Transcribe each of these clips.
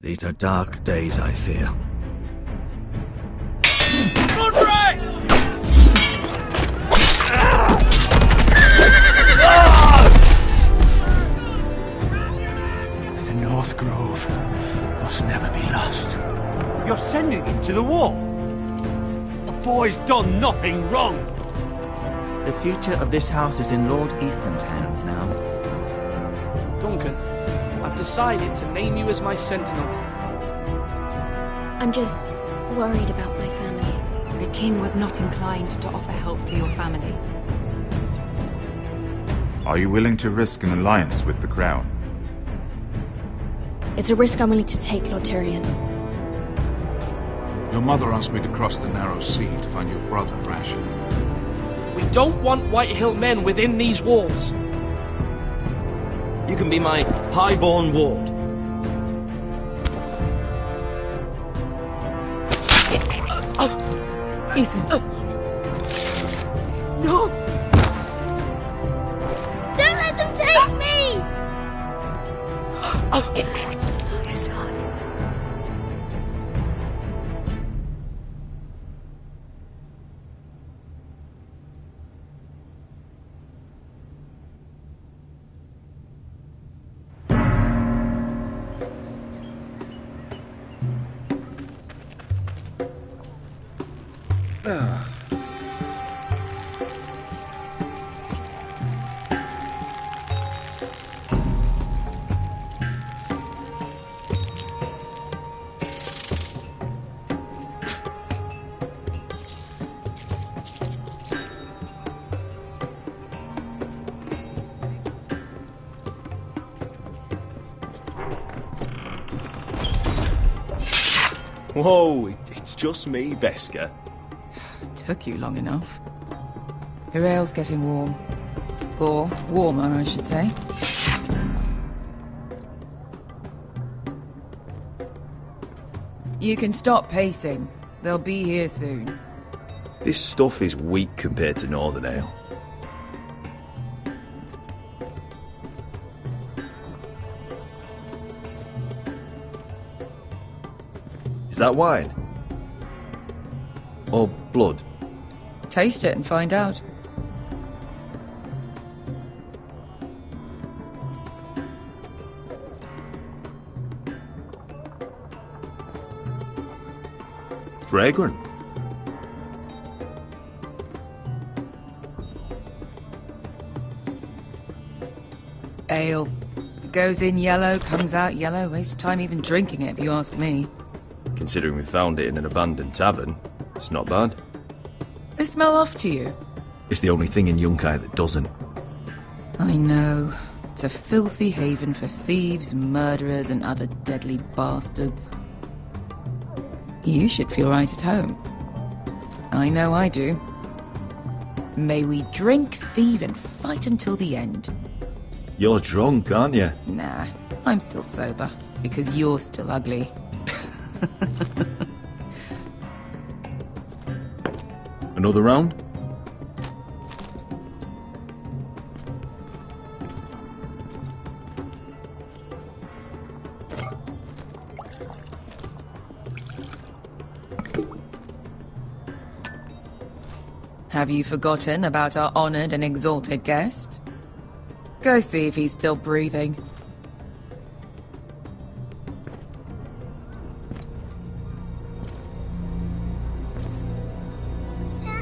These are dark days, I fear. The North Grove must never be lost. You're sending him to the war? The boy's done nothing wrong. The future of this house is in Lord Ethan's hands now. Duncan, I've decided to name you as my sentinel. I'm just worried about my family. The king was not inclined to offer help for your family. Are you willing to risk an alliance with the Crown? It's a risk I'm willing to take, Lord Tyrion. Your mother asked me to cross the narrow sea to find your brother, Rashleigh. We don't want Whitehill men within these walls. You can be my highborn ward. Ethan. No! Don't let them take me! Son. Whoa, it's just me, Beska. Took you long enough. Your ale's getting warm. Or warmer, I should say. You can stop pacing. They'll be here soon. This stuff is weak compared to Northern Ale. Is that wine? Or blood? Taste it and find out. Fragrant. Ale. It goes in yellow, comes out yellow. Waste time even drinking it, if you ask me. Considering we found it in an abandoned tavern, it's not bad. They smell off to you? It's the only thing in Yunkai that doesn't. I know. It's a filthy haven for thieves, murderers, and other deadly bastards. You should feel right at home. I know I do. May we drink, thieve, and fight until the end. You're drunk, aren't you? Nah, I'm still sober, because you're still ugly. Another round? Have you forgotten about our honored and exalted guest? Go see if he's still breathing.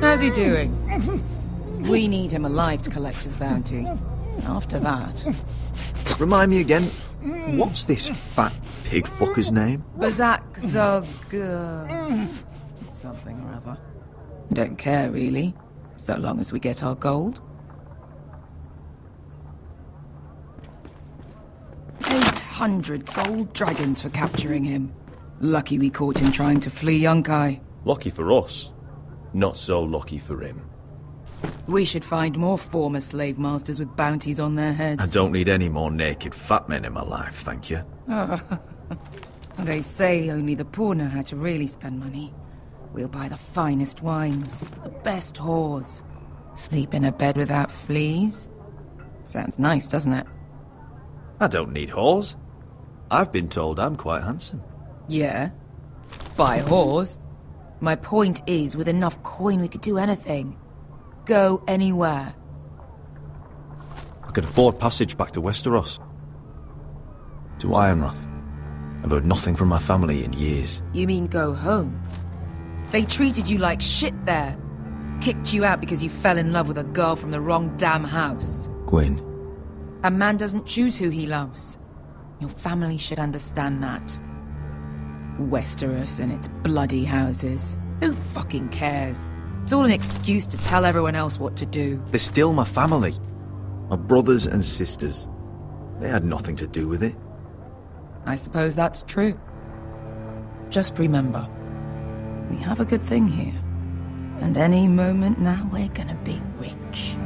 How's he doing? We need him alive to collect his bounty. After that... Remind me again, what's this fat pig fucker's name? Bazak Zog... something or other. Don't care, really. So long as we get our gold. 800 gold dragons for capturing him. Lucky we caught him trying to flee Yunkai. Lucky for us. Not so lucky for him. We should find more former slave masters with bounties on their heads. I don't need any more naked fat men in my life, thank you. They say only the poor know how to really spend money. We'll buy the finest wines, the best whores. Sleep in a bed without fleas. Sounds nice, doesn't it? I don't need whores. I've been told I'm quite handsome. Yeah. Buy a horse. My point is, with enough coin we could do anything. Go anywhere. I could afford passage back to Westeros. To Ironrath. I've heard nothing from my family in years. You mean go home? They treated you like shit there. Kicked you out because you fell in love with a girl from the wrong damn house. Gwyn. A man doesn't choose who he loves. Your family should understand that. Westeros and its bloody houses. Who fucking cares? It's all an excuse to tell everyone else what to do. They're still my family. My brothers and sisters. They had nothing to do with it. I suppose that's true. Just remember, we have a good thing here. And any moment now we're gonna be rich.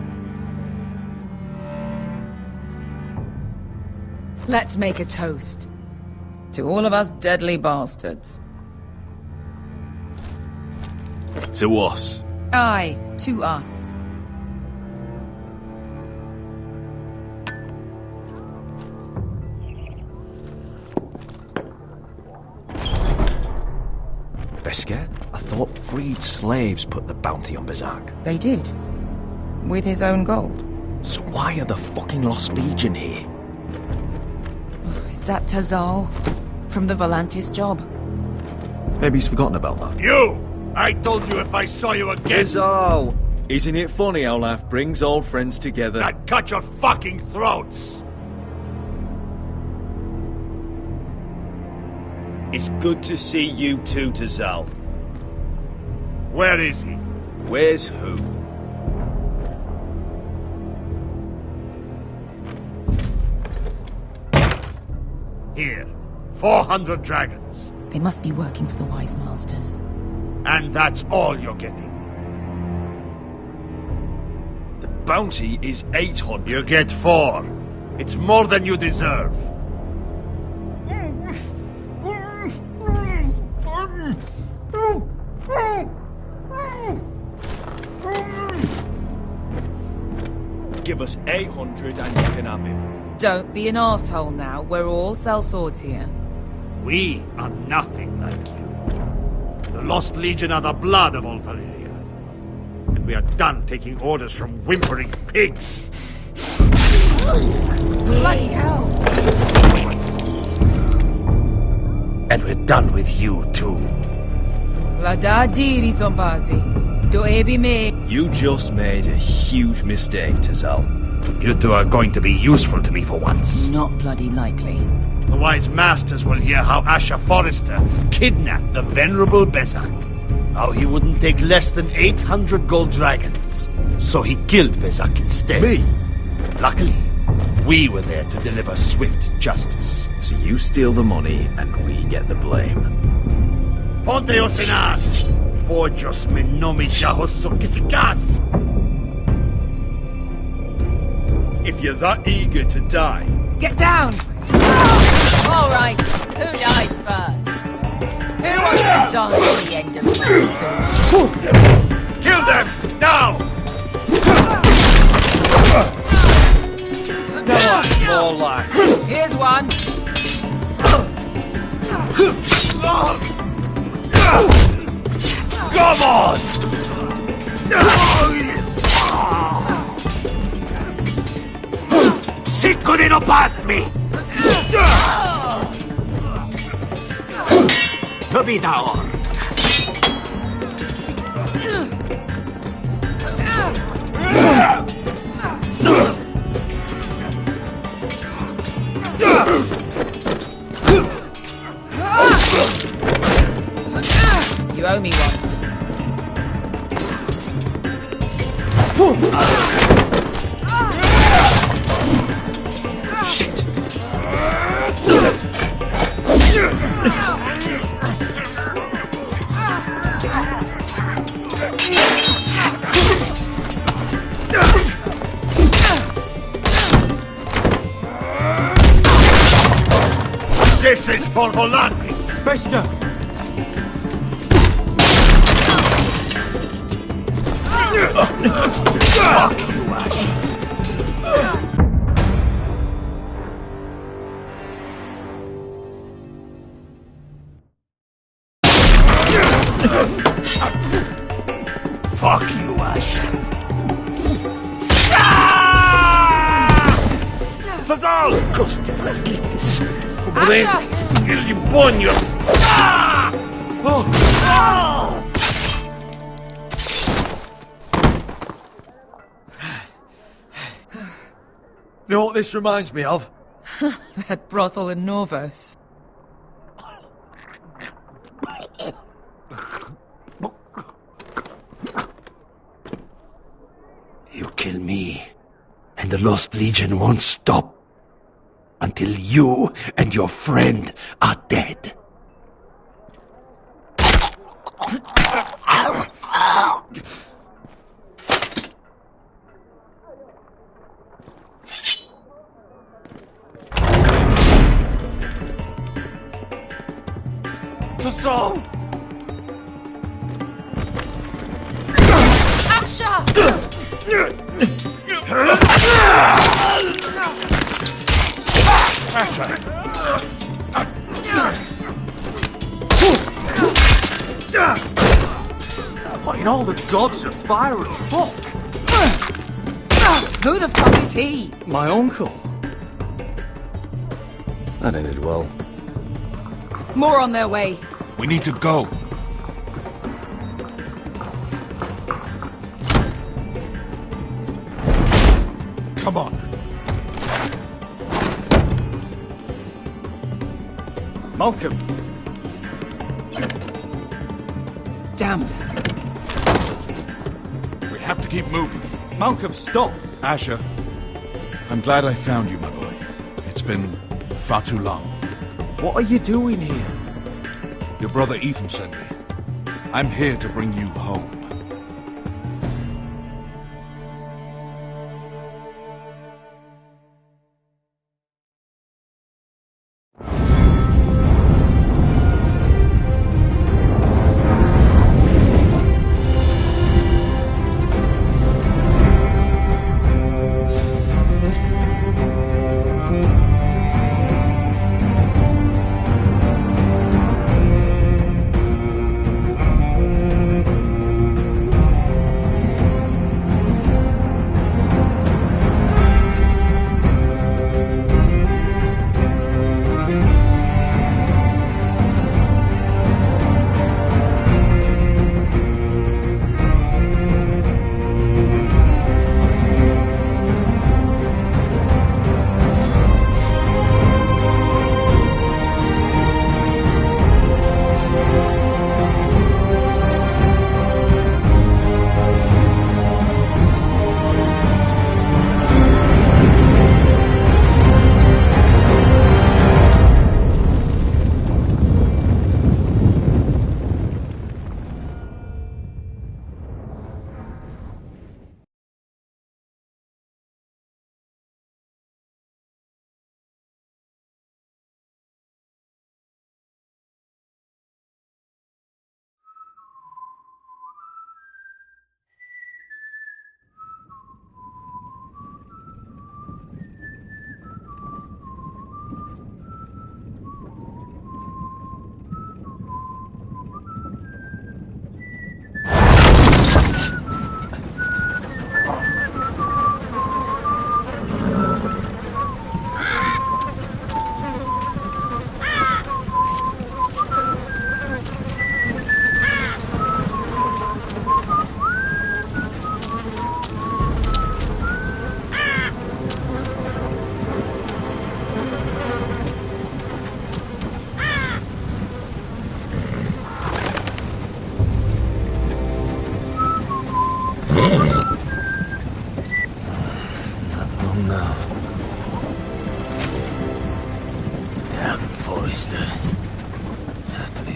Let's make a toast. To all of us deadly bastards. To us. Aye, to us. Beskar? I thought freed slaves put the bounty on Berserk. They did. With his own gold. So why are the fucking Lost Legion here? Is that Tazal? From the Volantis job? Maybe he's forgotten about that. You! I told you if I saw you again... Tazal! Isn't it funny how life brings old friends together? I'd cut your fucking throats! It's good to see you too, Tazal. Where is he? Where's who? Here. 400 dragons. They must be working for the Wise Masters. And that's all you're getting. The bounty is 800. You get 4. It's more than you deserve. Give us 800 and you can have him. Don't be an asshole now. We're all sellswords here. We are nothing like you. The Lost Legion are the blood of all Valyria. And we are done taking orders from whimpering pigs. Bloody hell! And we're done with you, too. La diri zombazi. Do ebi me. You just made a huge mistake, Tazal. You two are going to be useful to me for once. Not bloody likely. The Wise Masters will hear how Asher Forrester kidnapped the venerable Besak. How he wouldn't take less than 800 gold dragons. So he killed Besak instead. Me? Luckily, we were there to deliver swift justice. So you steal the money and we get the blame. Ponteos en as! Pojos me nomi chahoso kisikas! If you're that eager to die... Get down! All right, who dies first? Who wants to dance to the end of my sword? Kill them! Now! More like... Here's one. Come on! Sicko di non passmi! Tobitaor! You owe me one. Shit! This is for Volantis! Beskar! Fuck you, Ash! Fuck you, Ash. Fazal! Coste verglites. Il bonios. You know what this reminds me of? That brothel in Norvos. You kill me, and the Lost Legion won't stop until you and your friend are dead. To Saul! What in all the gods of fire and fuck? Who the fuck is he? My uncle. That ended well. More on their way. We need to go. Come on. Malcolm! Damn. We have to keep moving. Malcolm, stop! Asher, I'm glad I found you, my boy. It's been far too long. What are you doing here? Your brother Ethan sent me. I'm here to bring you home.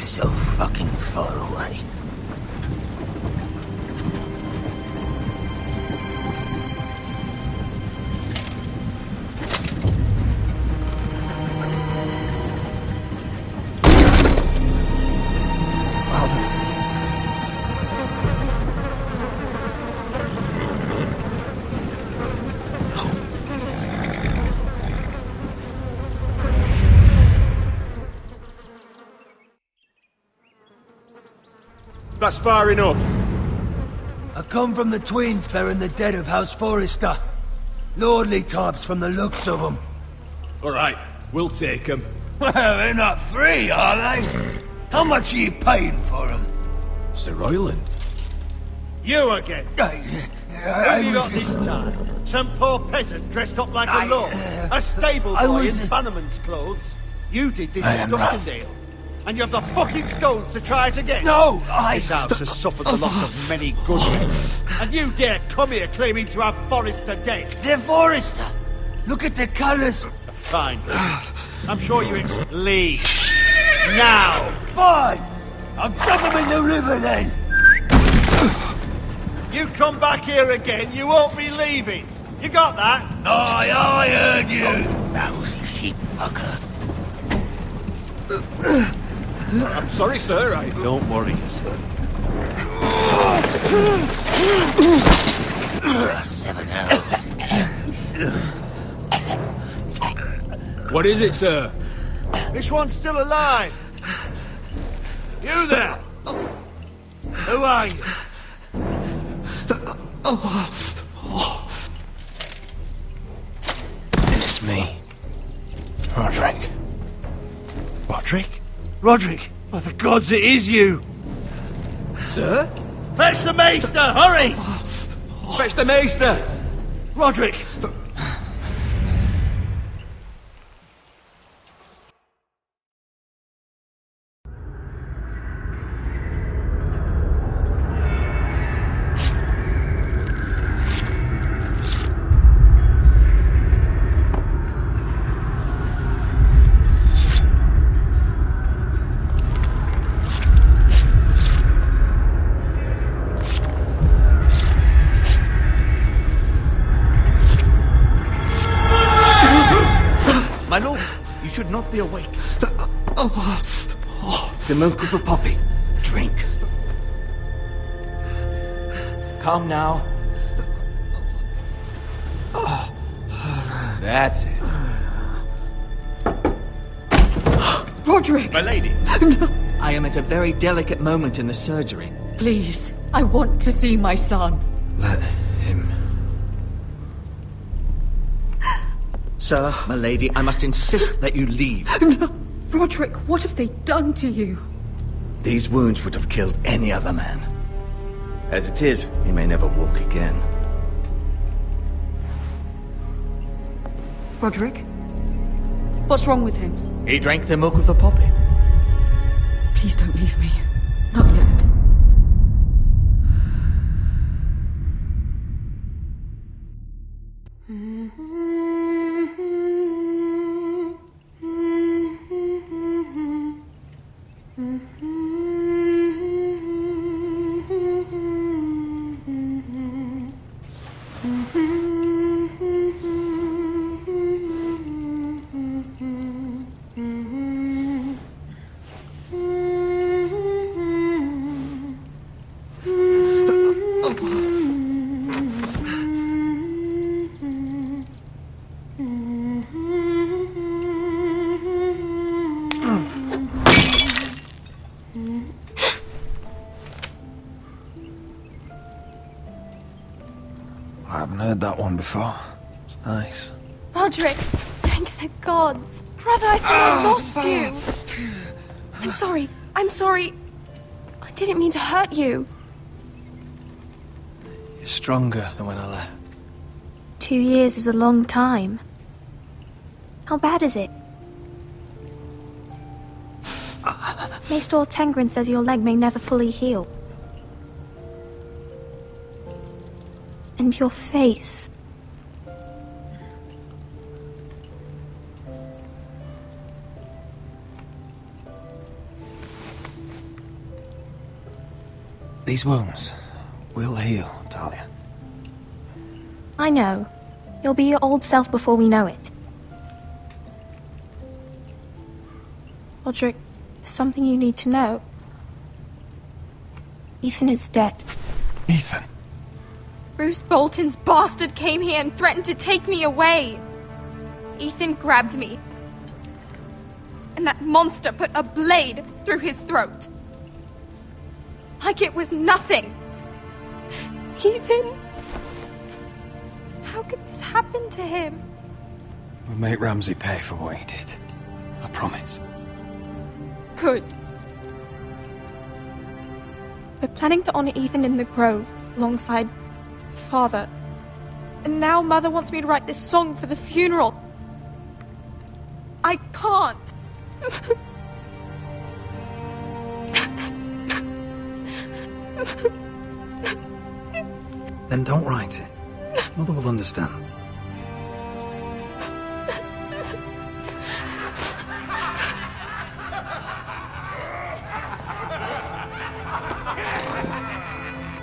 So fucking far away. That's far enough. I come from the twins bearing the dead of House Forrester. Lordly types from the looks of them. All right, we'll take them. Well, they're not free, are they? How much are you paying for them? Sir Royland. You again. Who have you got this time? Some poor peasant dressed up like a lord? A stable boy in Bannerman's clothes? You did this in Duskendale. And you have the fucking skulls to try it again? No, This house has suffered the loss of many good men. And you dare come here claiming to have Forrester dead? They're Forrester. Look at the colours. Fine. I'm sure you leave. Now! Fine! I'll dump them in the river then! You come back here again, you won't be leaving. You got that? Aye, I heard you! Lousy sheep fucker. I'm sorry, sir. Don't worry yourself. 7 out. What is it, sir? This one's still alive. You there? Who are you? It's me. Roderick. Roderick? Roderick? By the gods, it is you! Sir? Fetch the maester, hurry! Fetch the maester! Roderick! My lord, you should not be awake. The milk of the poppy. Drink. Calm now. That's it. Roderick! My lady. No. I am at a very delicate moment in the surgery. Please, I want to see my son. Let him... Sir, my lady, I must insist that you leave. No. Roderick, what have they done to you? These wounds would have killed any other man. As it is, he may never walk again. Roderick? What's wrong with him? He drank the milk of the poppy. Please don't leave me. Not yet. I haven't heard that one before. It's nice. Roderick, thank the gods. Brother, I thought I lost you. I'm sorry. I'm sorry. I didn't mean to hurt you. You're stronger than when I left. 2 years is a long time. How bad is it? Maester Tengrin says your leg may never fully heal. And your face. These wounds will heal, Talia. I know. You'll be your old self before we know it. Roderick, there's something you need to know. Ethan is dead. Ethan? Bruce Bolton's bastard came here and threatened to take me away. Ethan grabbed me. And that monster put a blade through his throat. Like it was nothing. Ethan! How could this happen to him? We'll make Ramsey pay for what he did. I promise. Good. We're planning to honor Ethan in the Grove, alongside Father. And now Mother wants me to write this song for the funeral. I can't. Then don't write it. Mother will understand.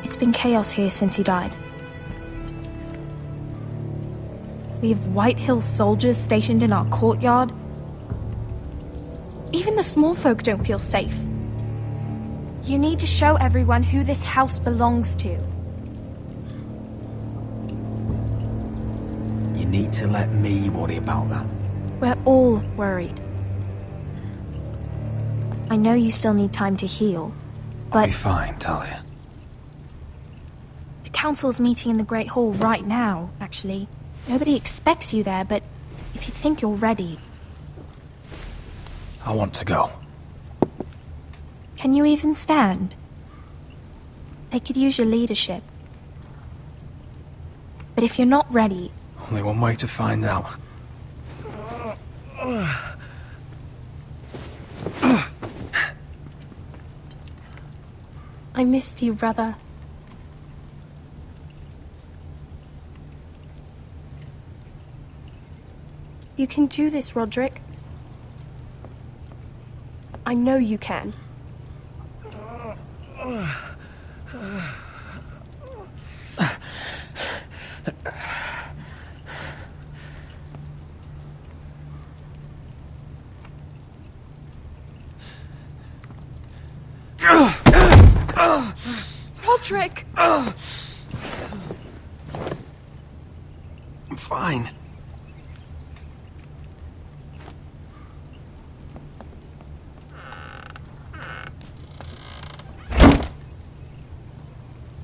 It's been chaos here since he died. We have White Hill soldiers stationed in our courtyard. Even the small folk don't feel safe. You need to show everyone who this house belongs to. You need to let me worry about that. We're all worried. I know you still need time to heal, but... I'll be fine, Talia. The council's meeting in the Great Hall right now, actually. Nobody expects you there, but if you think you're ready... I want to go. Can you even stand? They could use your leadership. But if you're not ready... Only one way to find out. I missed you, brother. You can do this, Roderick. I know you can. Roderick! I'm fine.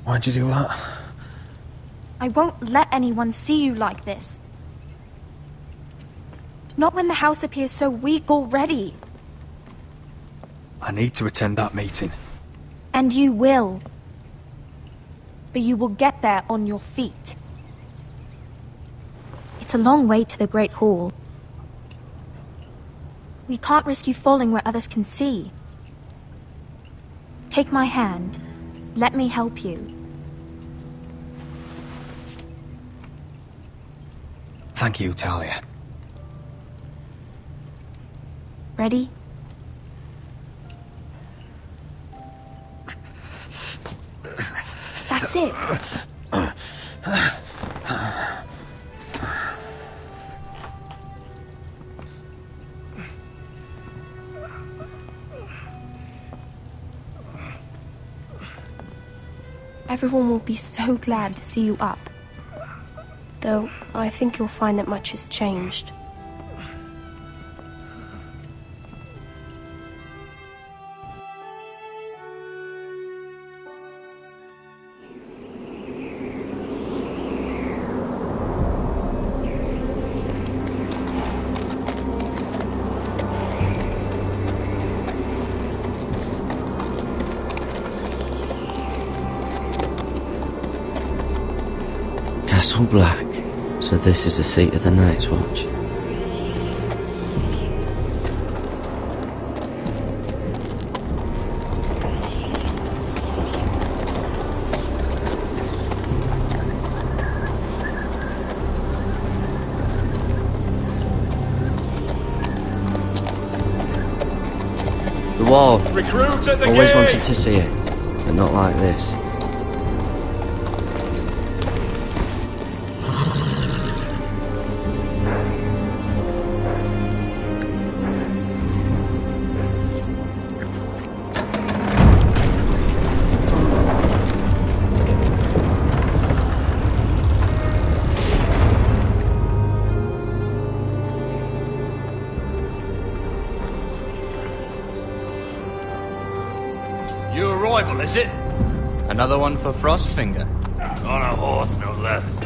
Why'd you do that? I won't let anyone see you like this. Not when the house appears so weak already. I need to attend that meeting. And you will. But you will get there on your feet. It's a long way to the Great Hall. We can't risk you falling where others can see. Take my hand. Let me help you. Thank you, Talia. Ready? That's it. Everyone will be so glad to see you up. Though, I think you'll find that much has changed. Castle Black. So this is the seat of the Night's Watch. The wall. Recruits at the Always gate. wanted to see it, but not like this. New arrival, is it? Another one for Frostfinger. On a horse, no less.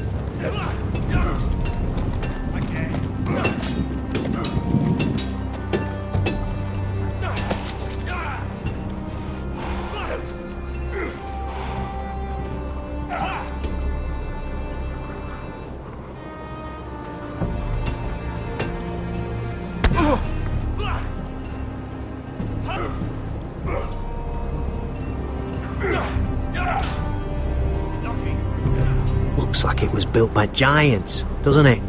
Looks like it was built by giants, doesn't it?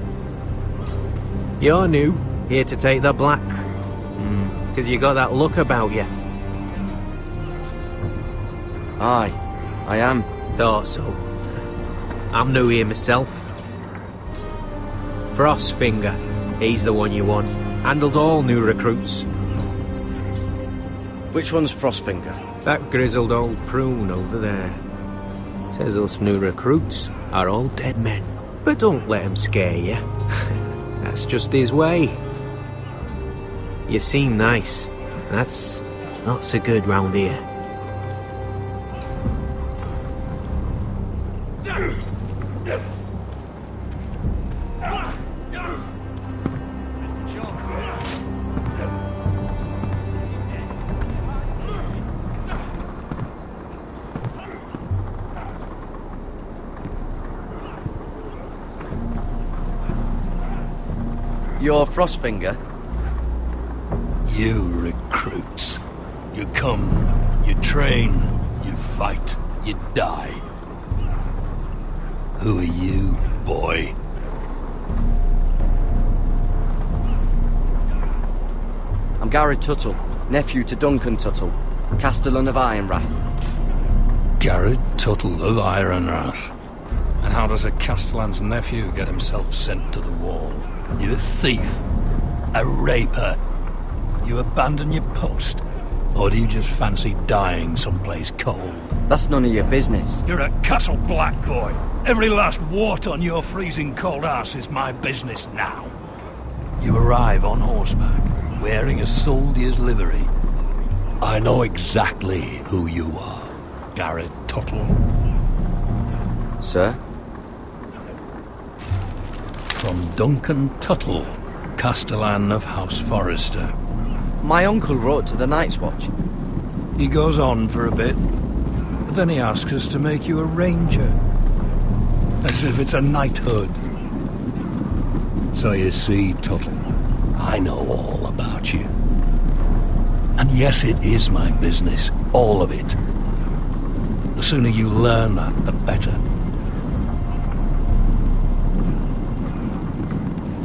You're new, here to take the black. 'Cause you got that look about you. Aye, I am. Thought so. I'm new here myself. Frostfinger, he's the one you want. Handles all new recruits. Which one's Frostfinger? That grizzled old prune over there. Says us new recruits are all dead men. But don't let him scare you. That's just his way. You seem nice. That's not so good round here. You're Frostfinger? You recruits. You come, you train, you fight, you die. Who are you, boy? I'm Garrett Tuttle, nephew to Duncan Tuttle, Castellan of Ironrath. Garrett Tuttle of Ironrath. And how does a Castellan's nephew get himself sent to the wall? You a thief? A raper? You abandon your post? Or do you just fancy dying someplace cold? That's none of your business. You're a Castle Black boy. Every last wart on your freezing cold ass is my business now. You arrive on horseback, wearing a soldier's livery. I know exactly who you are, Garrett Tuttle. Sir? From Duncan Tuttle, Castellan of House Forrester. My uncle wrote to the Night's Watch. He goes on for a bit, but then he asks us to make you a ranger. As if it's a knighthood. So you see, Tuttle, I know all about you. And yes, it is my business, all of it. The sooner you learn that, the better.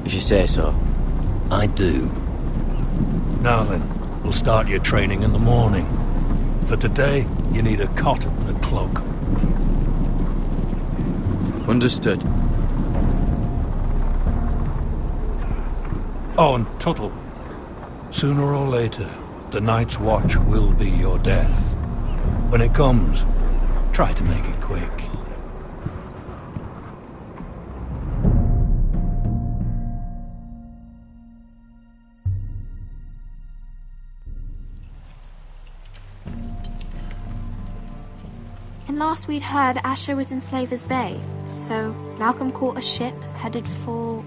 If you say so. I do. Now then, we'll start your training in the morning. For today, you need a cot and a cloak. Understood. Oh, and Tuttle, sooner or later, the Night's Watch will be your death. When it comes, try to make it quick. And last we'd heard, Asher was in Slaver's Bay, so Malcolm caught a ship headed for...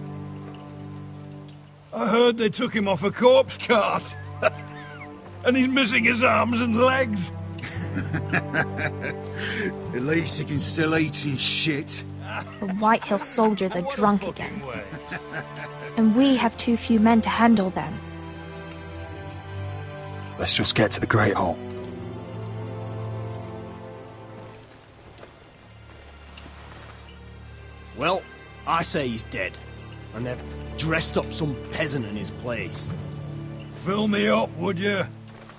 I heard they took him off a corpse cart. And he's missing his arms and legs. At least he can still eat and shit. The White Hill soldiers are drunk again. And we have too few men to handle them. Let's just get to the Great Hall. Well, I say he's dead. And they've dressed up some peasant in his place. Fill me up, would you?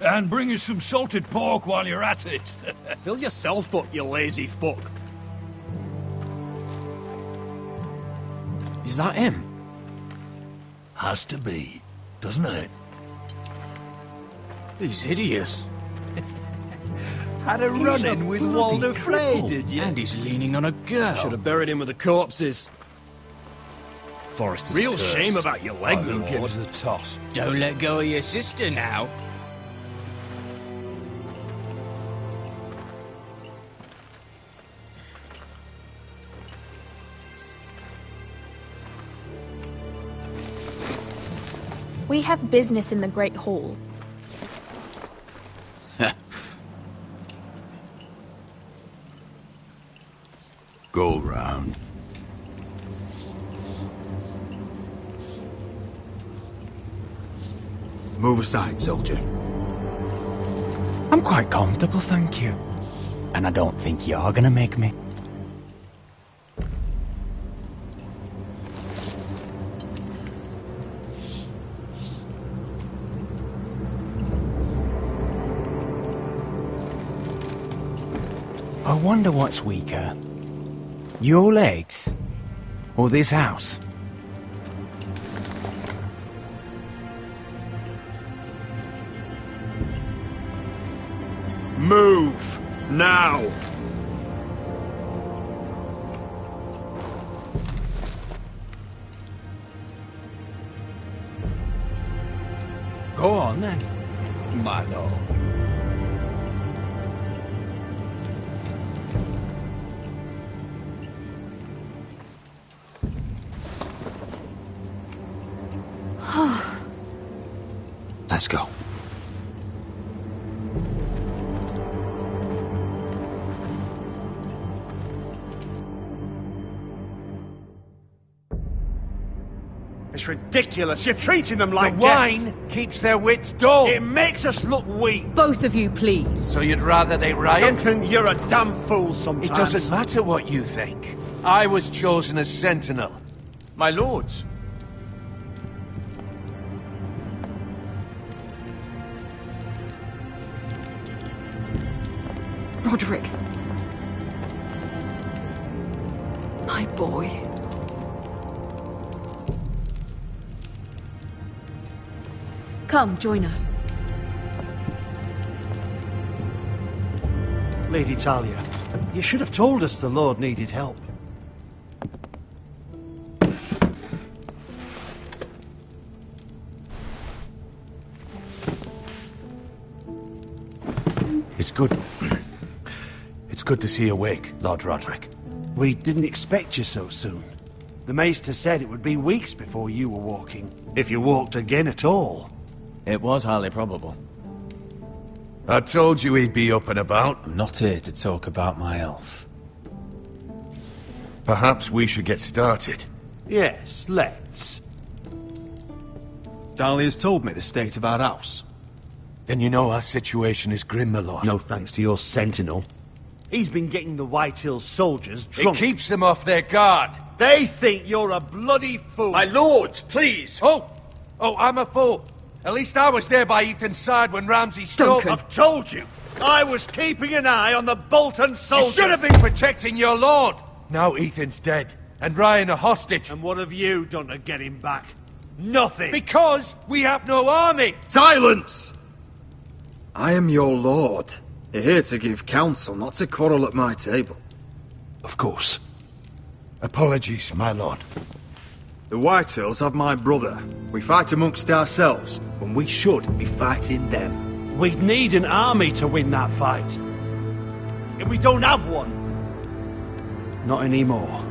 And bring us some salted pork while you're at it. Fill yourself up, you lazy fuck. Is that him? Has to be, doesn't it? He's hideous. Had a run-in with Walder Frey, did you? And he's leaning on a girl. Should have buried him with the corpses. Forrester's real cursed. Shame about your leg, Who Lord. gives the toss? Don't let go of your sister now. We have business in the Great Hall. Go round. Move aside, soldier. I'm quite comfortable, thank you. And I don't think you're gonna make me. I wonder what's weaker. Your legs? Or this house? Move! Now! Go on then, my lord. Let's go. It's ridiculous. You're treating them like the wine keeps their wits dull. It makes us look weak. Both of you, please. So you'd rather they riot? Duncan, you're a damn fool sometimes. It doesn't matter what you think. I was chosen as sentinel. My lords. Roderick. My boy. Come, join us. Lady Talia, you should have told us the Lord needed help. It's good. It's good to see you awake, Lord Roderick. We didn't expect you so soon. The Maester said it would be weeks before you were walking, if you walked again at all. It was highly probable. I told you he'd be up and about. I'm not here to talk about my elf. Perhaps we should get started. Yes, let's. Dahlia's told me the state of our house. Then you know our situation is grim, my lord. No thanks to your sentinel. He's been getting the White Hills soldiers drunk. It keeps them off their guard. They think you're a bloody fool. My lords, please! Oh, I'm a fool. At least I was there by Ethan's side when Ramsay stole... I've told you! I was keeping an eye on the Bolton soldiers! You should have been protecting your lord! Now Ethan's dead, and Ryan a hostage. And what have you done to get him back? Nothing! Because we have no army! Silence! I am your lord. You're here to give counsel, not to quarrel at my table. Of course. Apologies, my lord. The Whitehills have my brother. We fight amongst ourselves, when we should be fighting them. We'd need an army to win that fight. And we don't have one. Not anymore.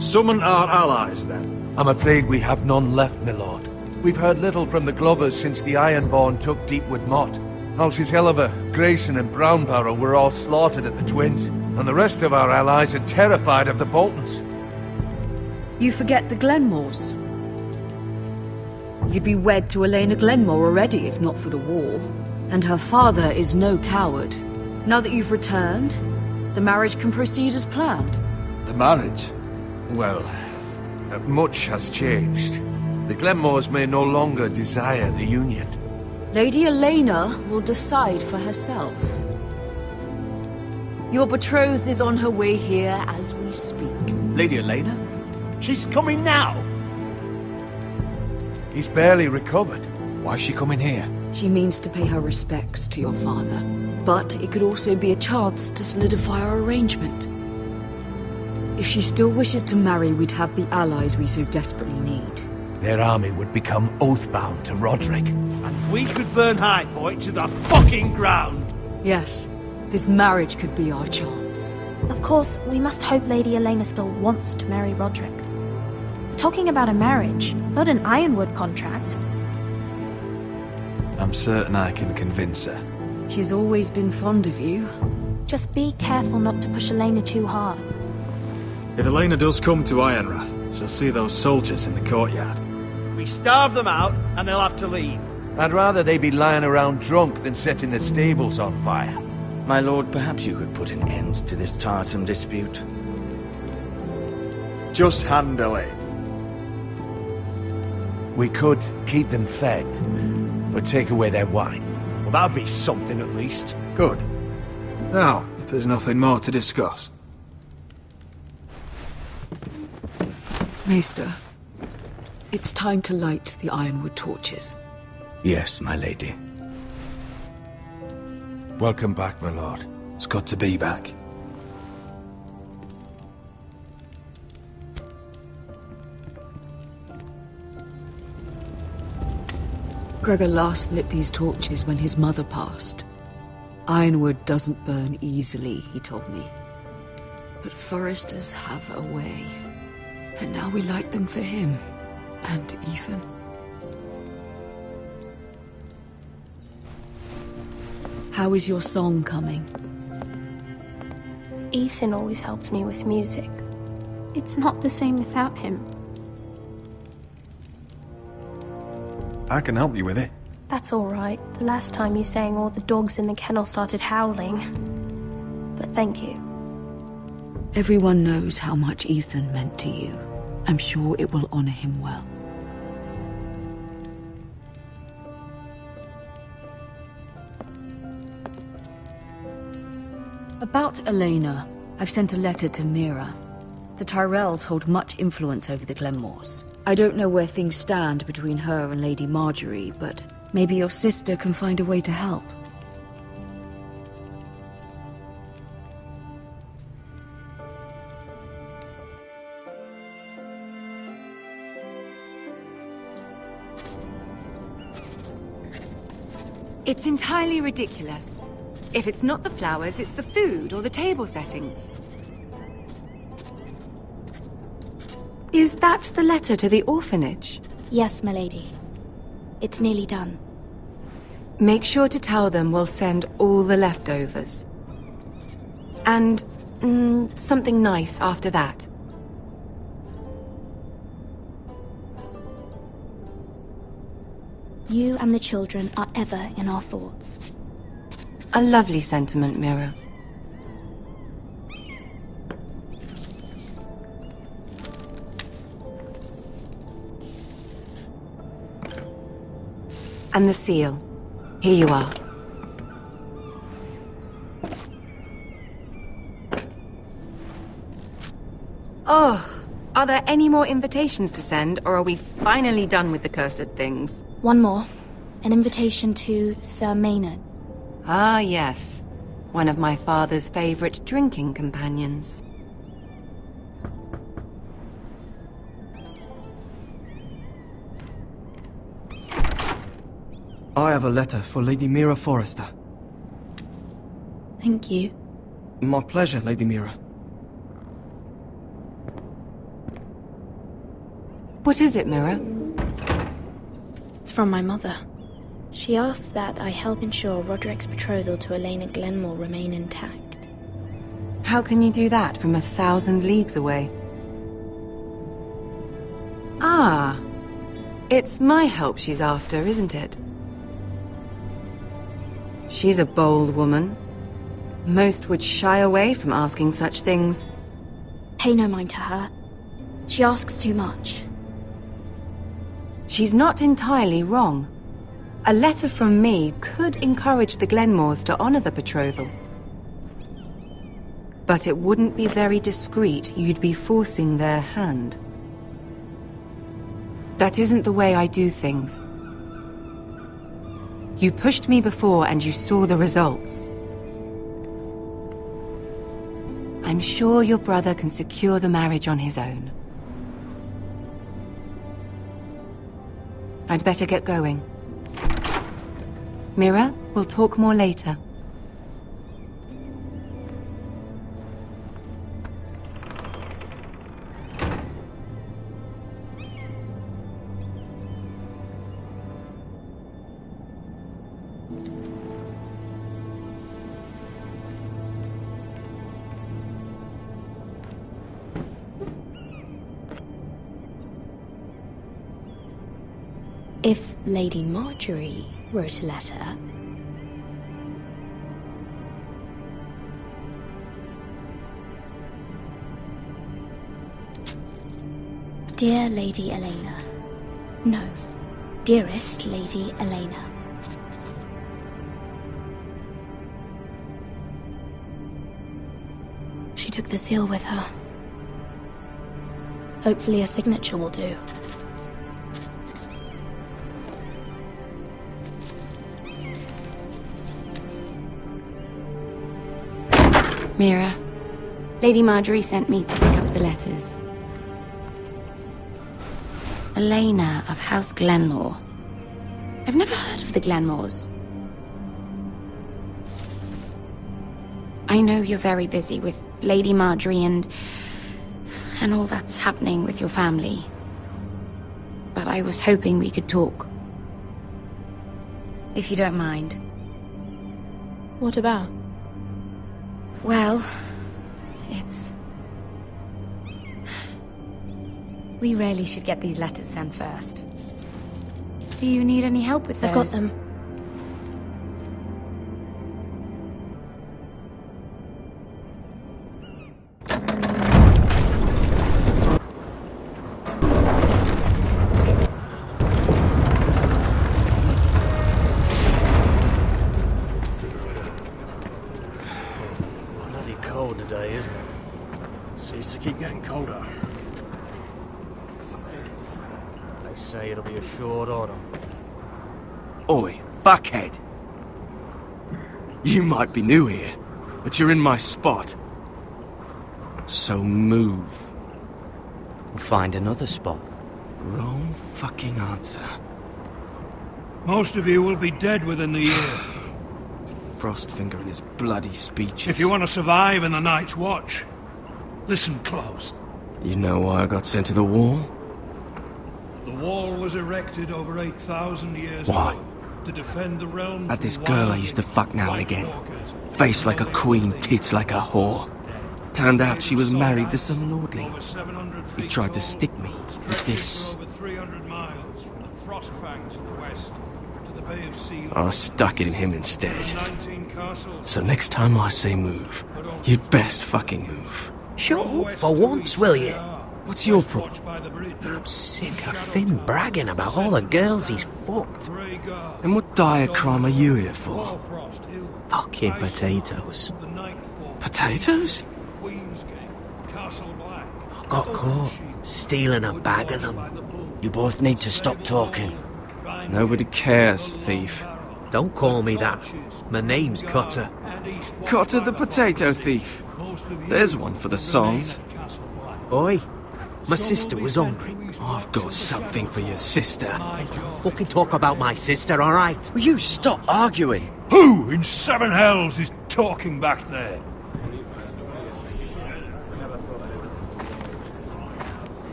Summon our allies, then. I'm afraid we have none left, my lord. We've heard little from the Glovers since the Ironborn took Deepwood Motte. Halsey's Helliver, Grayson and Brownbarrow were all slaughtered at the Twins, and the rest of our allies are terrified of the Boltons. You forget the Glenmores. You'd be wed to Elena Glenmore already, if not for the war. And her father is no coward. Now that you've returned, the marriage can proceed as planned. The marriage? Well, much has changed. The Glenmores may no longer desire the union. Lady Elena will decide for herself. Your betrothed is on her way here as we speak. Lady Elena? She's coming now! He's barely recovered. Why is she coming here? She means to pay her respects to your father. But it could also be a chance to solidify our arrangement. If she still wishes to marry, we'd have the allies we so desperately need. Their army would become oath-bound to Roderick. And we could burn High Point to the fucking ground! Yes, this marriage could be our chance. Of course, we must hope Lady Elena still wants to marry Roderick. talking about a marriage, not an Ironwood contract. I'm certain I can convince her. She's always been fond of you. Just be careful not to push Elena too hard. If Elena does come to Ironrath, she'll see those soldiers in the courtyard. We starve them out, and they'll have to leave. I'd rather they be lying around drunk than setting the stables on fire. My lord, perhaps you could put an end to this tiresome dispute. Just handle it. We could keep them fed, but take away their wine. Well, that'd be something at least. Good. Now, if there's nothing more to discuss. Maester, it's time to light the Ironwood torches. Yes, my lady. Welcome back, my lord. It's good to be back. Gregor last lit these torches when his mother passed. Ironwood doesn't burn easily, he told me. But foresters have a way. And now we light them for him. And Ethan. How is your song coming? Ethan always helps me with music. It's not the same without him. I can help you with it. That's all right. The last time you sang, all the dogs in the kennel started howling. But thank you. Everyone knows how much Ethan meant to you. I'm sure it will honor him well. About Elena, I've sent a letter to Mira. The Tyrells hold much influence over the Glenmores. I don't know where things stand between her and Lady Marjorie, but maybe your sister can find a way to help. It's entirely ridiculous. If it's not the flowers, it's the food or the table settings. Is that the letter to the orphanage? Yes, my lady. It's nearly done. Make sure to tell them we'll send all the leftovers. And something nice after that. You and the children are ever in our thoughts. A lovely sentiment, Mira. And the seal. Here you are. Oh, are there any more invitations to send, or are we finally done with the cursed things? One more. An invitation to Sir Maynard. Ah, yes. One of my father's favorite drinking companions. I have a letter for Lady Mira Forrester. Thank you. My pleasure, Lady Mira. What is it, Mira? It's from my mother. She asks that I help ensure Roderick's betrothal to Elena Glenmore remain intact. How can you do that from 1,000 leagues away? Ah, it's my help she's after, isn't it? She's a bold woman. Most would shy away from asking such things. Pay no mind to her. She asks too much. She's not entirely wrong. A letter from me could encourage the Glenmores to honor the betrothal. But it wouldn't be very discreet. You'd be forcing their hand. That isn't the way I do things. You pushed me before and you saw the results. I'm sure your brother can secure the marriage on his own. I'd better get going. Mira, we'll talk more later. If Lady Marjorie wrote a letter... Dear Lady Elena. No. Dearest Lady Elena. She took the seal with her. Hopefully a signature will do. Mira, Lady Marjorie sent me to pick up the letters. Elena of House Glenmore. I've never heard of the Glenmores. I know you're very busy with Lady Marjorie and all that's happening with your family. But I was hoping we could talk. If you don't mind. What about? Well, it's... We really should get these letters sent first. Do you need any help with those? I've got them. Bloody cold today, isn't it? Seems to keep getting colder. They say it'll be a short autumn. Oi, fuckhead. You might be new here, but you're in my spot. So move. We'll find another spot. Wrong fucking answer. Most of you will be dead within the year. Frostfinger and his bloody speeches. If you want to survive in the Night's Watch, listen close. You know why I got sent to the wall? The wall was erected over 8,000 years Why? ago to defend the realm. Had this girl I used to fuck now and again. Face like a queen, tits like a whore. Turned out she was married to some lordling. He tried to stick me with this. I stuck it in him instead. So next time I say move, you'd best fucking move. Shut up for once, will you? What's your problem? I'm sick of Finn bragging about all the girls he's fucked. And what dire crime are you here for? Fucking potatoes. Potatoes? Got caught stealing a bag of them. You both need to stop talking. Nobody cares, thief. Don't call me that. My name's Cutter. Cutter the potato thief. There's one for the songs. Oi, my sister was hungry. I've got something for your sister. Fucking talk about my sister, alright? Will you stop arguing? Who in seven hells is talking back there?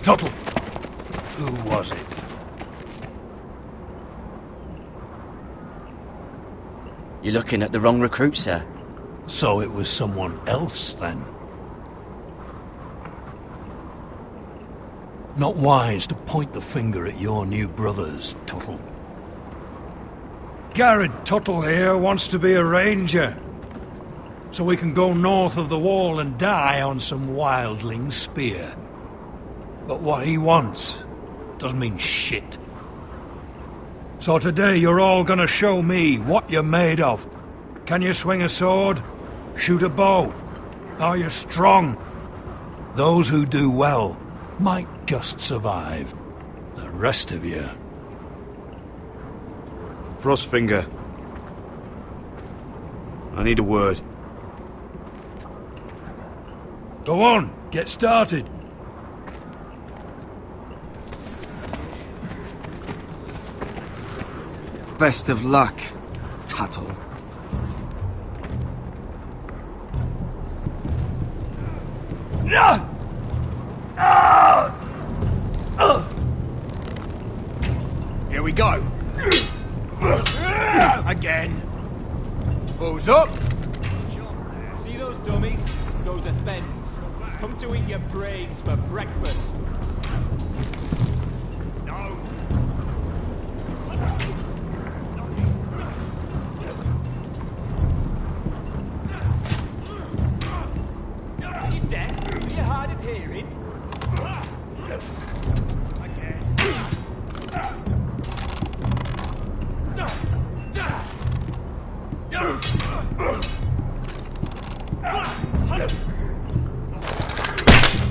Tuttle. Who was it? You're looking at the wrong recruit, sir. So it was someone else, then? Not wise to point the finger at your new brothers, Tuttle. Garrett Tuttle here wants to be a ranger. So we can go north of the wall and die on some wildling's spear. But what he wants doesn't mean shit. So today you're all gonna show me what you're made of. Can you swing a sword? Shoot a bow? Are you strong? Those who do well might just survive. The rest of you... Frostfinger. I need a word. Go on, get started. Best of luck, Tuttle. Here we go. Again. Who's up? See those dummies? Those are thens. Come to eat your brains for breakfast. No. Are you deaf? Are you hard of hearing?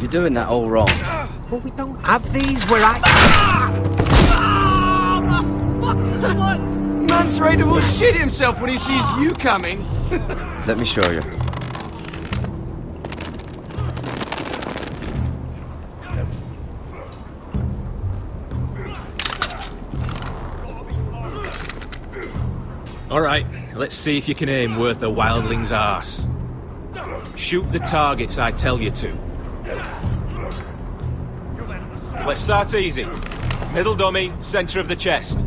You're doing that all wrong. But we don't have these where I... Mance Raider will shit himself when he sees you coming. Let me show you. Alright, let's see if you can aim worth a wildling's arse. Shoot the targets I tell you to. Let's start easy. Middle dummy, centre of the chest.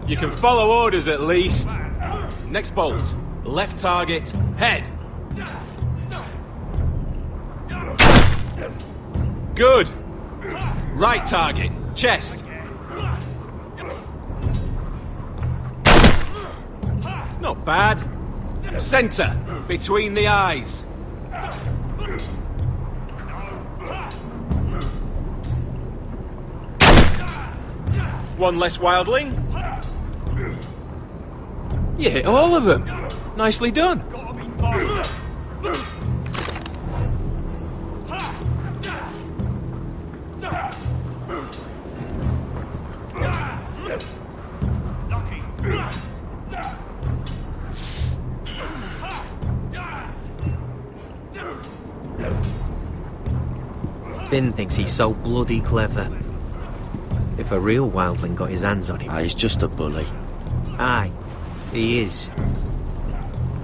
You can follow orders at least. Next bolt. Left target, head. Good. Right target, chest. Not bad. Centre, between the eyes. One less wildling. You hit all of them. Nicely done. Finn thinks he's so bloody clever. If a real wildling got his hands on him... He's just a bully. Aye, he is.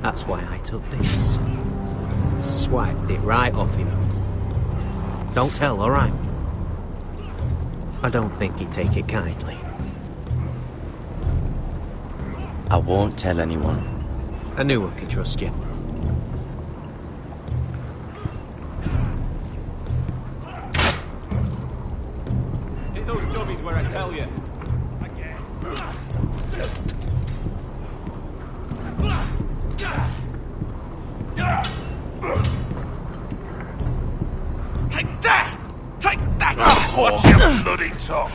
That's why I took this. Swiped it right off him. Don't tell, alright? I don't think he'd take it kindly. I won't tell anyone. I knew I could trust you. Hit those dummies where I tell you. Take that! Take that! Watch your bloody tongue!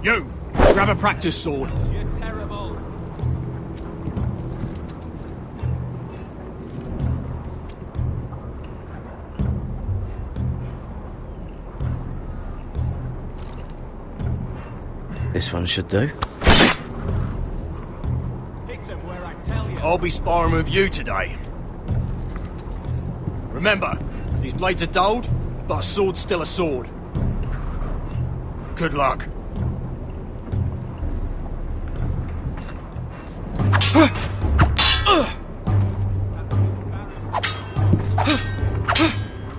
You! Grab a practice sword. You're terrible. This one should do. Hit him where I tell you. I'll be sparring with you today. Remember, these blades are dulled, but a sword's still a sword. Good luck.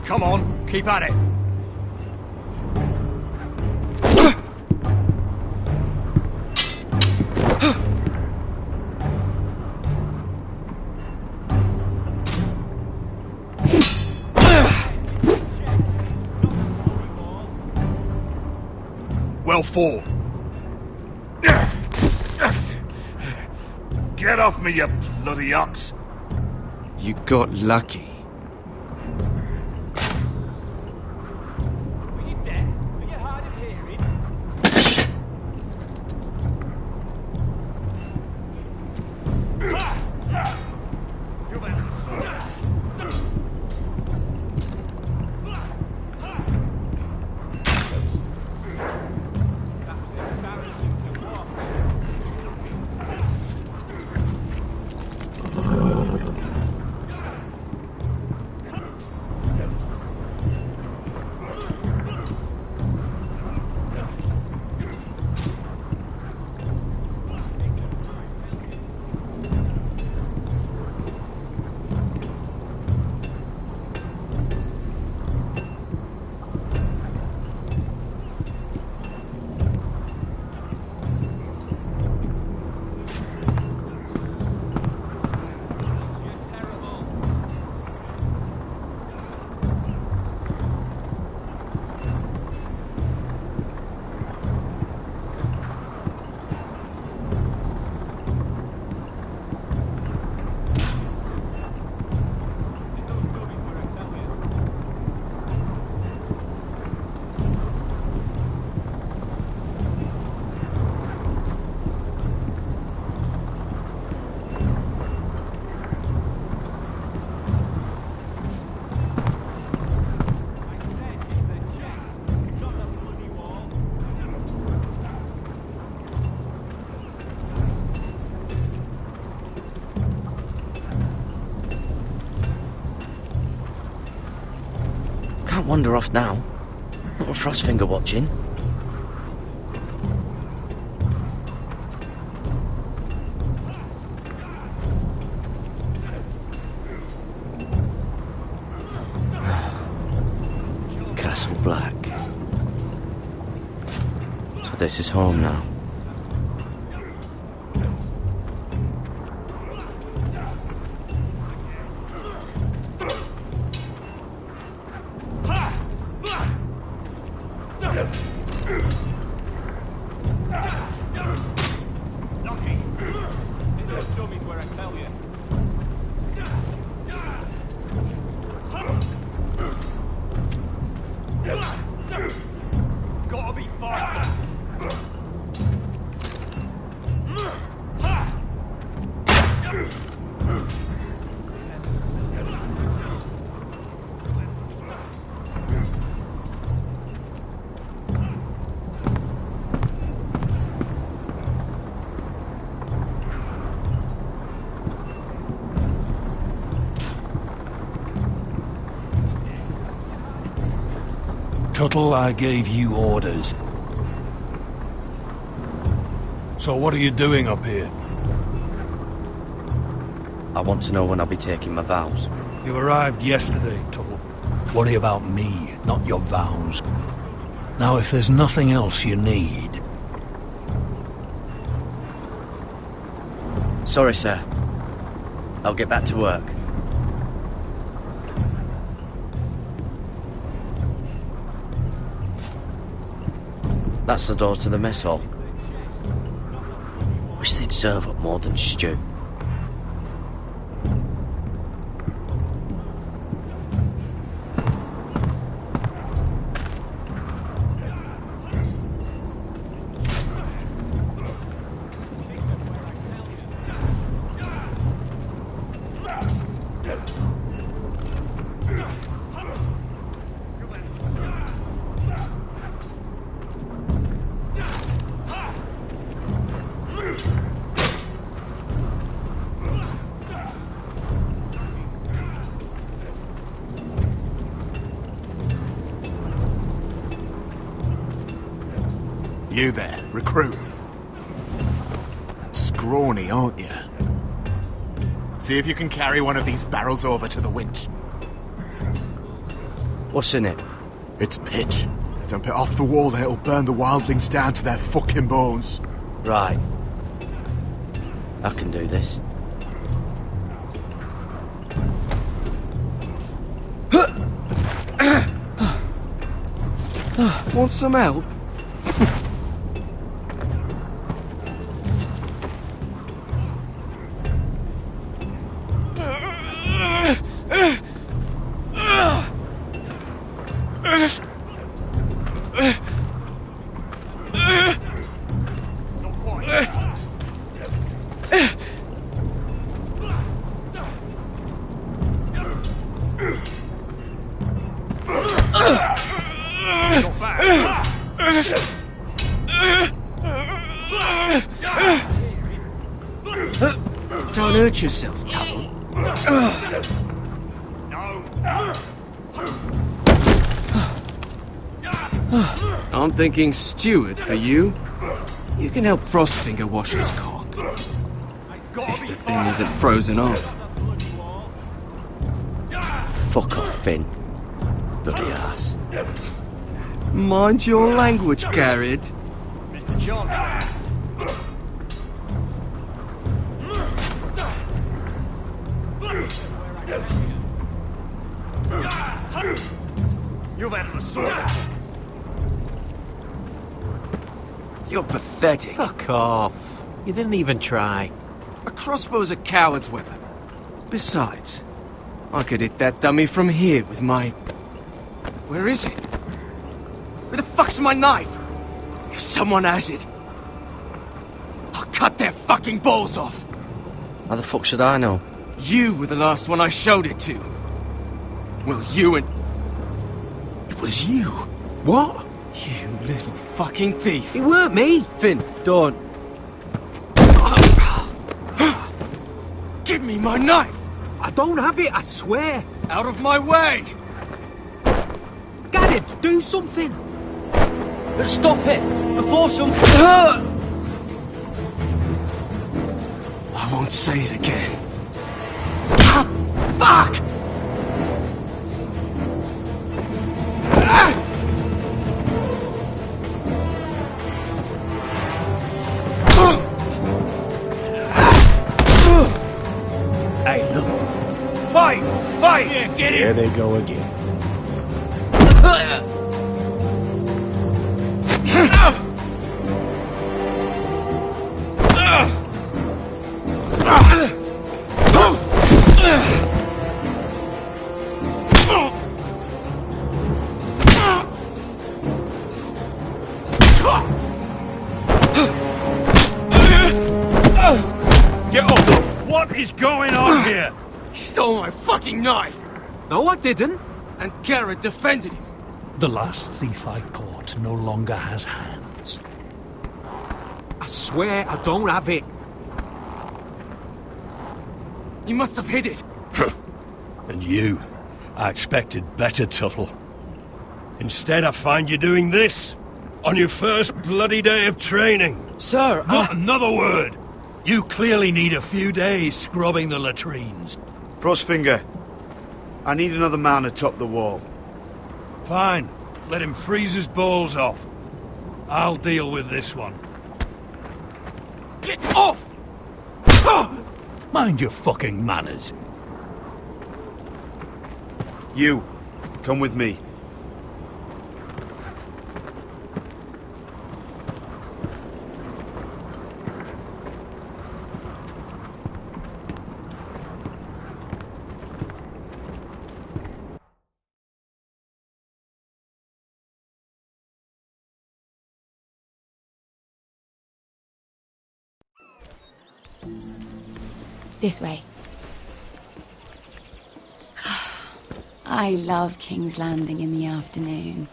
Come on, keep at it. Well fought. Get off me, you bloody ox. You got lucky. Are you deaf? Are you hard of hearing? wander off now. Not with Frostfinger watching. Castle Black. So this is home now. Gotta be faster. Tuttle, I gave you orders. So what are you doing up here? I want to know when I'll be taking my vows. You arrived yesterday, Tuttle. Worry about me, not your vows. Now, if there's nothing else you need... Sorry, sir. I'll get back to work. That's the door to the mess hall. Wish they'd serve up more than stew. You there, recruit. Scrawny, aren't you? See if you can carry one of these barrels over to the winch. What's in it? It's pitch. Dump it off the wall and it'll burn the wildlings down to their fucking bones. Right. I can do this. Want some help? Don't hurt yourself, Tuttle. I'm thinking steward for you. You can help Frostfinger wash his cock. If the thing isn't frozen off. Fuck off, Finn. Bloody ass. Mind your language, Garrett. Mr. Chancellor. You've had the sword. You're pathetic. Fuck off. You didn't even try. A crossbow's a coward's weapon. Besides, I could hit that dummy from here with my... Where is it? Where the fuck's my knife? If someone has it, I'll cut their fucking balls off. How the fuck should I know? You were the last one I showed it to. Well, you and... It was you. What? You little fucking thief. It weren't me. Finn, don't. Give me my knife. I don't have it, I swear. Out of my way. Kid, do something! Stop it! Before some... I won't say it again. Ah, fuck! Hey, look. Fight! Fight! Yeah, get Here in! they go again. Get off! What is going on here? He stole my fucking knife! No, I didn't. And Garrett defended him. The last thief I caught no longer has hands. I swear I don't have it. He must have hid it. And you? I expected better, Tuttle. Instead, I find you doing this. On your first bloody day of training. Sir, Not another word! You clearly need a few days scrubbing the latrines. Frostfinger, I need another man atop the wall. Fine. Let him freeze his balls off. I'll deal with this one. Get off! Mind your fucking manners. You, come with me. This way. I love King's Landing in the afternoon.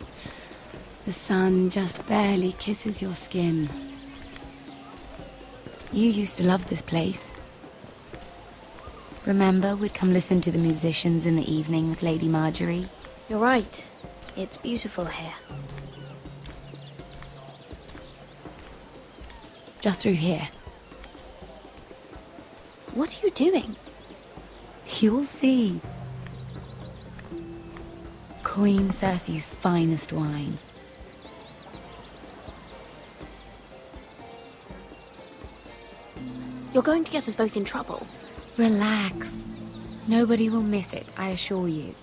The sun just barely kisses your skin. You used to love this place. Remember, we'd come listen to the musicians in the evening with Lady Marjorie? You're right. It's beautiful here. Just through here. What are you doing? You'll see. Queen Cersei's finest wine. You're going to get us both in trouble. Relax. Nobody will miss it, I assure you.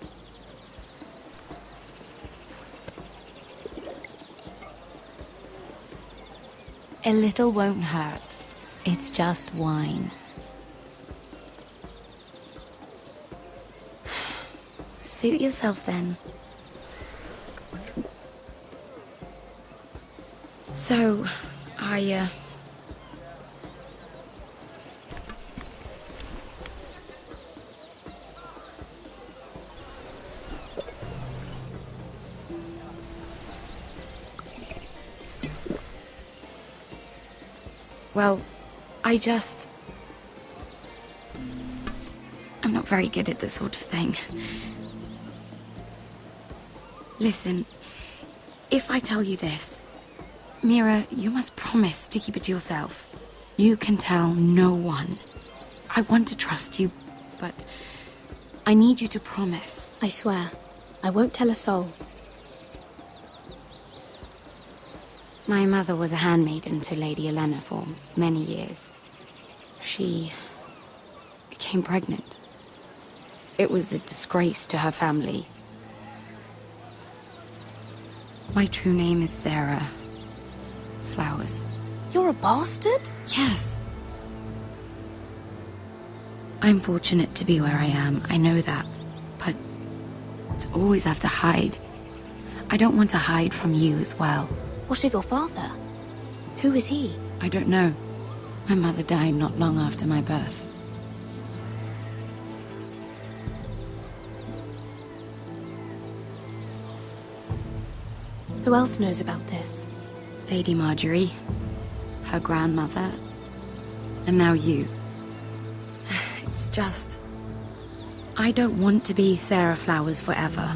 A little won't hurt. It's just wine. Suit yourself then. So, well, I'm not very good at this sort of thing. Listen, if I tell you this, Mira, you must promise to keep it to yourself. You can tell no one. I want to trust you, but I need you to promise. I swear, I won't tell a soul. My mother was a handmaiden to Lady Olenna for many years. She became pregnant. It was a disgrace to her family. My true name is Sarah Flowers. You're a bastard? Yes. I'm fortunate to be where I am, I know that. But to always have to hide. I don't want to hide from you as well. What of your father? Who is he? I don't know. My mother died not long after my birth. Who else knows about this? Lady Marjorie, her grandmother, and now you. It's just... I don't want to be Sarah Flowers forever.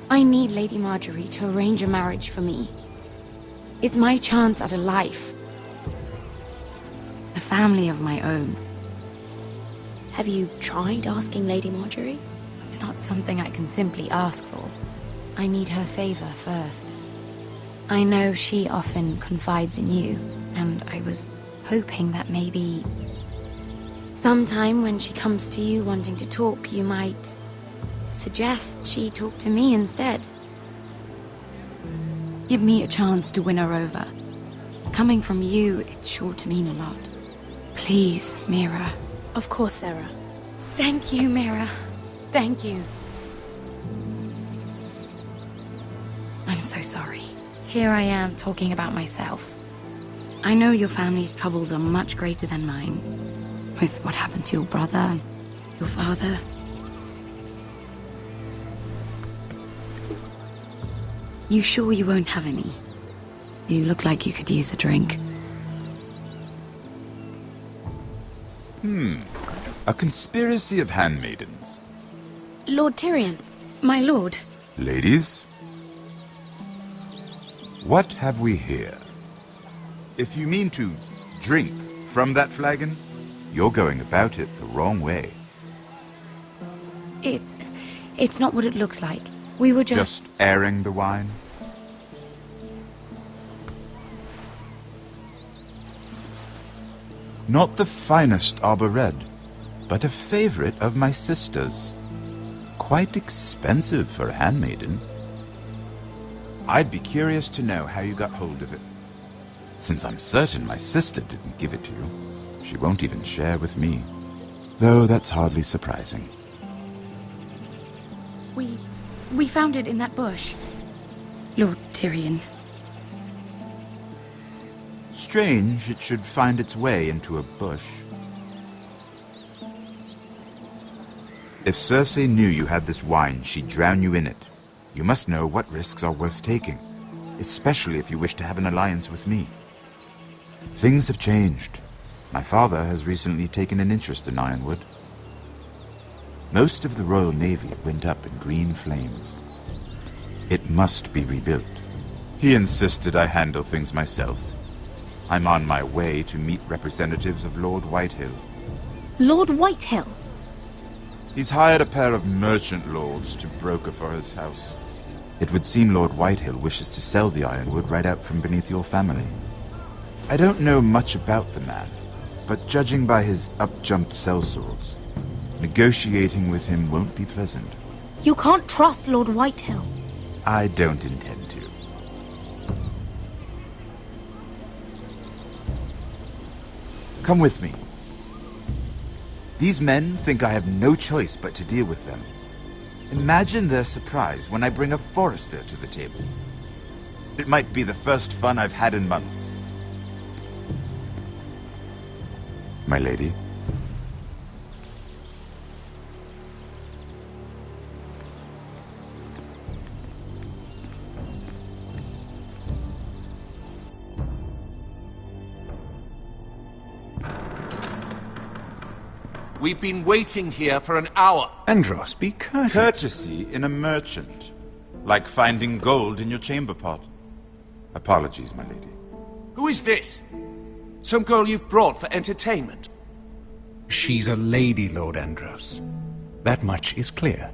I need Lady Marjorie to arrange a marriage for me. It's my chance at a life. A family of my own. Have you tried asking Lady Marjorie? It's not something I can simply ask for. I need her favor first. I know she often confides in you, and I was hoping that maybe sometime when she comes to you wanting to talk, you might suggest she talk to me instead. Give me a chance to win her over. Coming from you, it's sure to mean a lot. Please, Mira. Of course, Sarah. Thank you, Mira. Thank you. I'm so sorry. Here I am talking about myself. I know your family's troubles are much greater than mine. With what happened to your brother and your father. You sure you won't have any? You look like you could use a drink. A conspiracy of handmaidens. Lord Tyrion. My lord. Ladies, what have we here? If you mean to drink from that flagon, you're going about it the wrong way. It's not what it looks like. We were Just airing the wine? Not the finest arbor red, but a favorite of my sister's. Quite expensive for a handmaiden. I'd be curious to know how you got hold of it. Since I'm certain my sister didn't give it to you, she won't even share with me. Though that's hardly surprising. We found it in that bush. Lord Tyrion. Strange it should find its way into a bush. If Cersei knew you had this wine, she'd drown you in it. You must know what risks are worth taking, especially if you wish to have an alliance with me. Things have changed. My father has recently taken an interest in Ironwood. Most of the Royal Navy went up in green flames. It must be rebuilt. He insisted I handle things myself. I'm on my way to meet representatives of Lord Whitehill. Lord Whitehill? He's hired a pair of merchant lords to broker for his house. It would seem Lord Whitehill wishes to sell the Ironwood right out from beneath your family. I don't know much about the man, but judging by his up-jumped sellswords, negotiating with him won't be pleasant. You can't trust Lord Whitehill. I don't intend to. Come with me. These men think I have no choice but to deal with them. Imagine their surprise when I bring a forester to the table. It might be the first fun I've had in months. My lady. We've been waiting here for an hour. Andros, be courteous. Courtesy in a merchant. Like finding gold in your chamber pot. Apologies, my lady. Who is this? Some girl you've brought for entertainment? She's a lady, Lord Andros. That much is clear.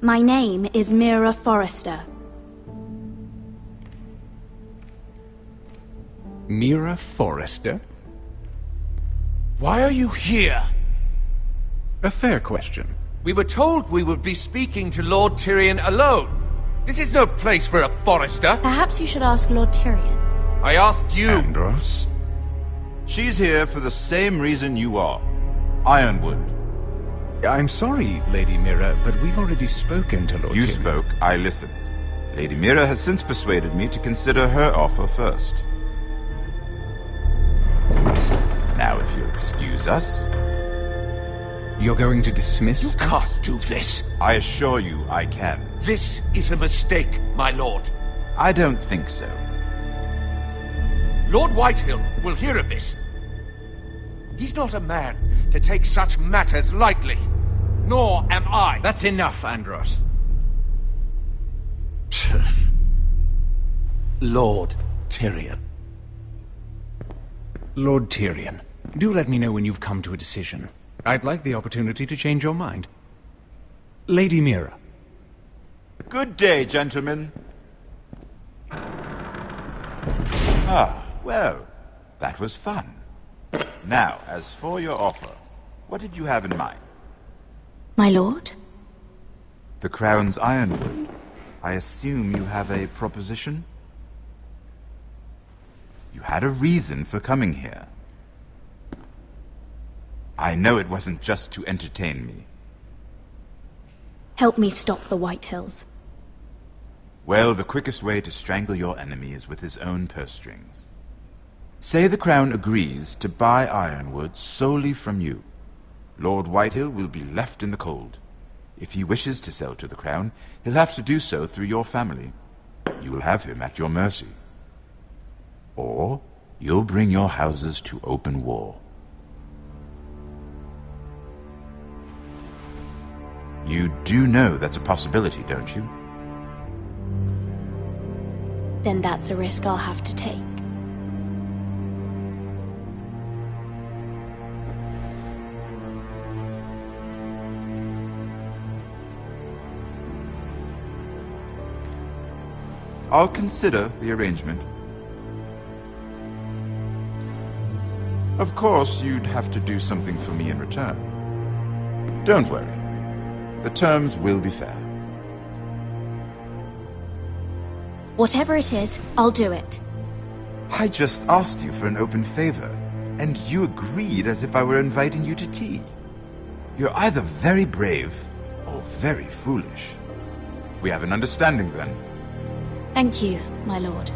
My name is Mira Forrester. Mira Forrester? Why are you here? A fair question. We were told we would be speaking to Lord Tyrion alone. This is no place for a Forrester. Perhaps you should ask Lord Tyrion. I asked you. Andros? She's here for the same reason you are. Ironwood. I'm sorry, Lady Mira, but we've already spoken to Lord Tyrion. You spoke, I listened. Lady Mira has since persuaded me to consider her offer first. Now, if you'll excuse us... You're going to dismiss us? You can't do this. I assure you I can. This is a mistake, my lord. I don't think so. Lord Whitehill will hear of this. He's not a man to take such matters lightly. Nor am I. That's enough, Andros. Lord Tyrion. Lord Tyrion, do let me know when you've come to a decision. I'd like the opportunity to change your mind. Lady Mira. Good day, gentlemen. Ah, well, that was fun. Now, as for your offer, what did you have in mind? My lord? The Crown's Ironwood. I assume you have a proposition? You had a reason for coming here. I know it wasn't just to entertain me. Help me stop the White Hills. Well, the quickest way to strangle your enemy is with his own purse strings. Say the Crown agrees to buy Ironwood solely from you. Lord Whitehill will be left in the cold. If he wishes to sell to the Crown, he'll have to do so through your family. You will have him at your mercy. Or you'll bring your houses to open war. You do know that's a possibility, don't you? Then that's a risk I'll have to take. I'll consider the arrangement. Of course, you'd have to do something for me in return. Don't worry. The terms will be fair. Whatever it is, I'll do it. I just asked you for an open favor, and you agreed as if I were inviting you to tea. You're either very brave or very foolish. We have an understanding then. Thank you, my lord.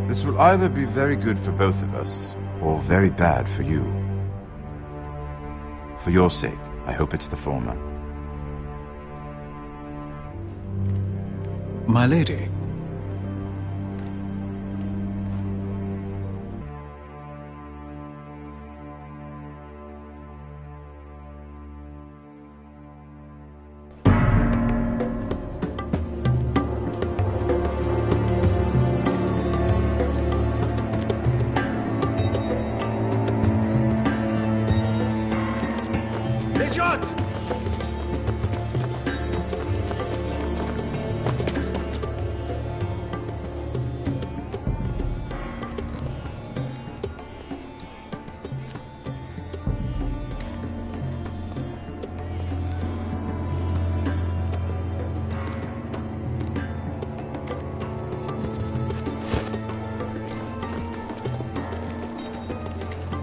This will either be very good for both of us, or very bad for you. For your sake, I hope it's the former. My lady.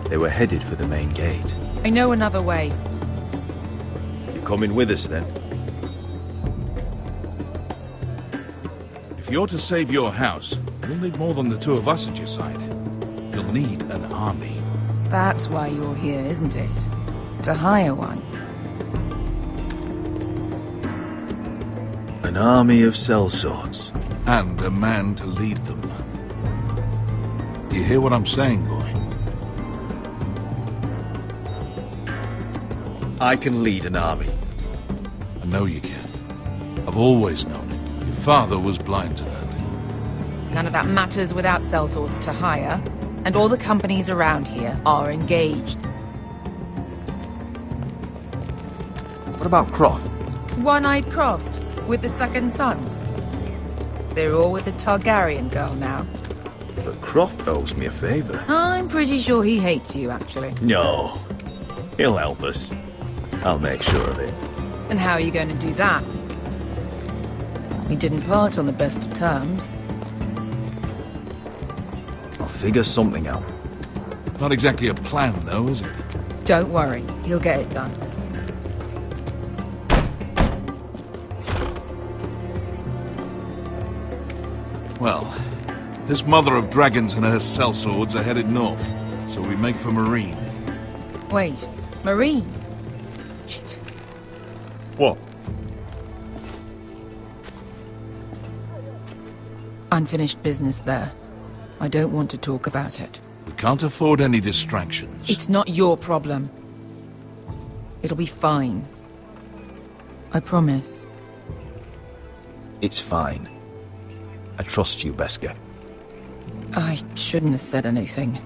They were headed for the main gate. I know another way. You're coming with us, then? If you're to save your house, you'll need more than the two of us at your side. You'll need an army. That's why you're here, isn't it? To hire one. An army of sellswords. And a man to lead them. You hear what I'm saying, boy? I can lead an army. I know you can. I've always known it. Your father was blind to that. None of that matters without sellswords to hire, and all the companies around here are engaged. What about Croft? One-Eyed Croft, with the second sons. They're all with the Targaryen girl now. But Croft owes me a favor. I'm pretty sure he hates you, actually. No. He'll help us. I'll make sure of it. And how are you going to do that? We didn't part on the best of terms. I'll figure something out. Not exactly a plan, though, is it? Don't worry, he'll get it done. Well, this mother of dragons and her sellswords are headed north, so we make for Marine. Wait, Marine? Shit. What? Unfinished business there. I don't want to talk about it. We can't afford any distractions. It's not your problem. It'll be fine. I promise. It's fine. I trust you, Beskar. I shouldn't have said anything.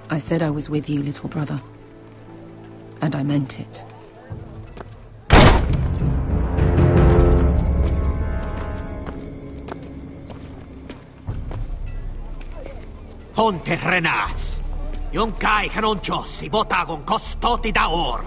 I said I was with you, little brother. And I meant it. Honte renas. Yung kai kanonchos ibotagon kostoti daor.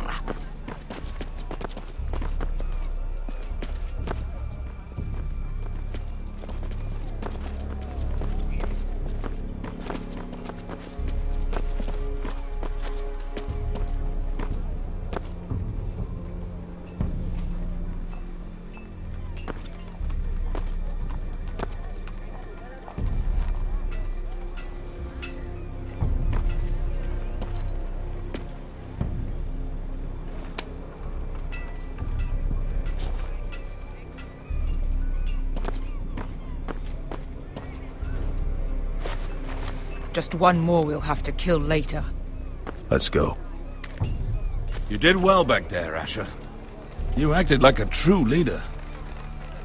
Just one more we'll have to kill later. Let's go. You did well back there, Asher. You acted like a true leader.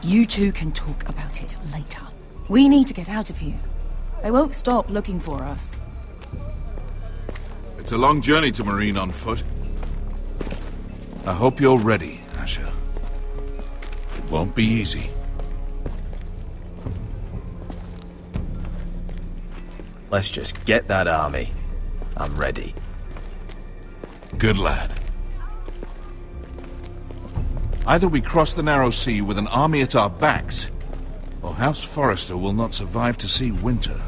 You two can talk about it later. We need to get out of here. They won't stop looking for us. It's a long journey to Marine on foot. I hope you're ready, Asher. It won't be easy. Let's just get that army. I'm ready. Good lad. Either we cross the narrow sea with an army at our backs, or House Forrester will not survive to see winter.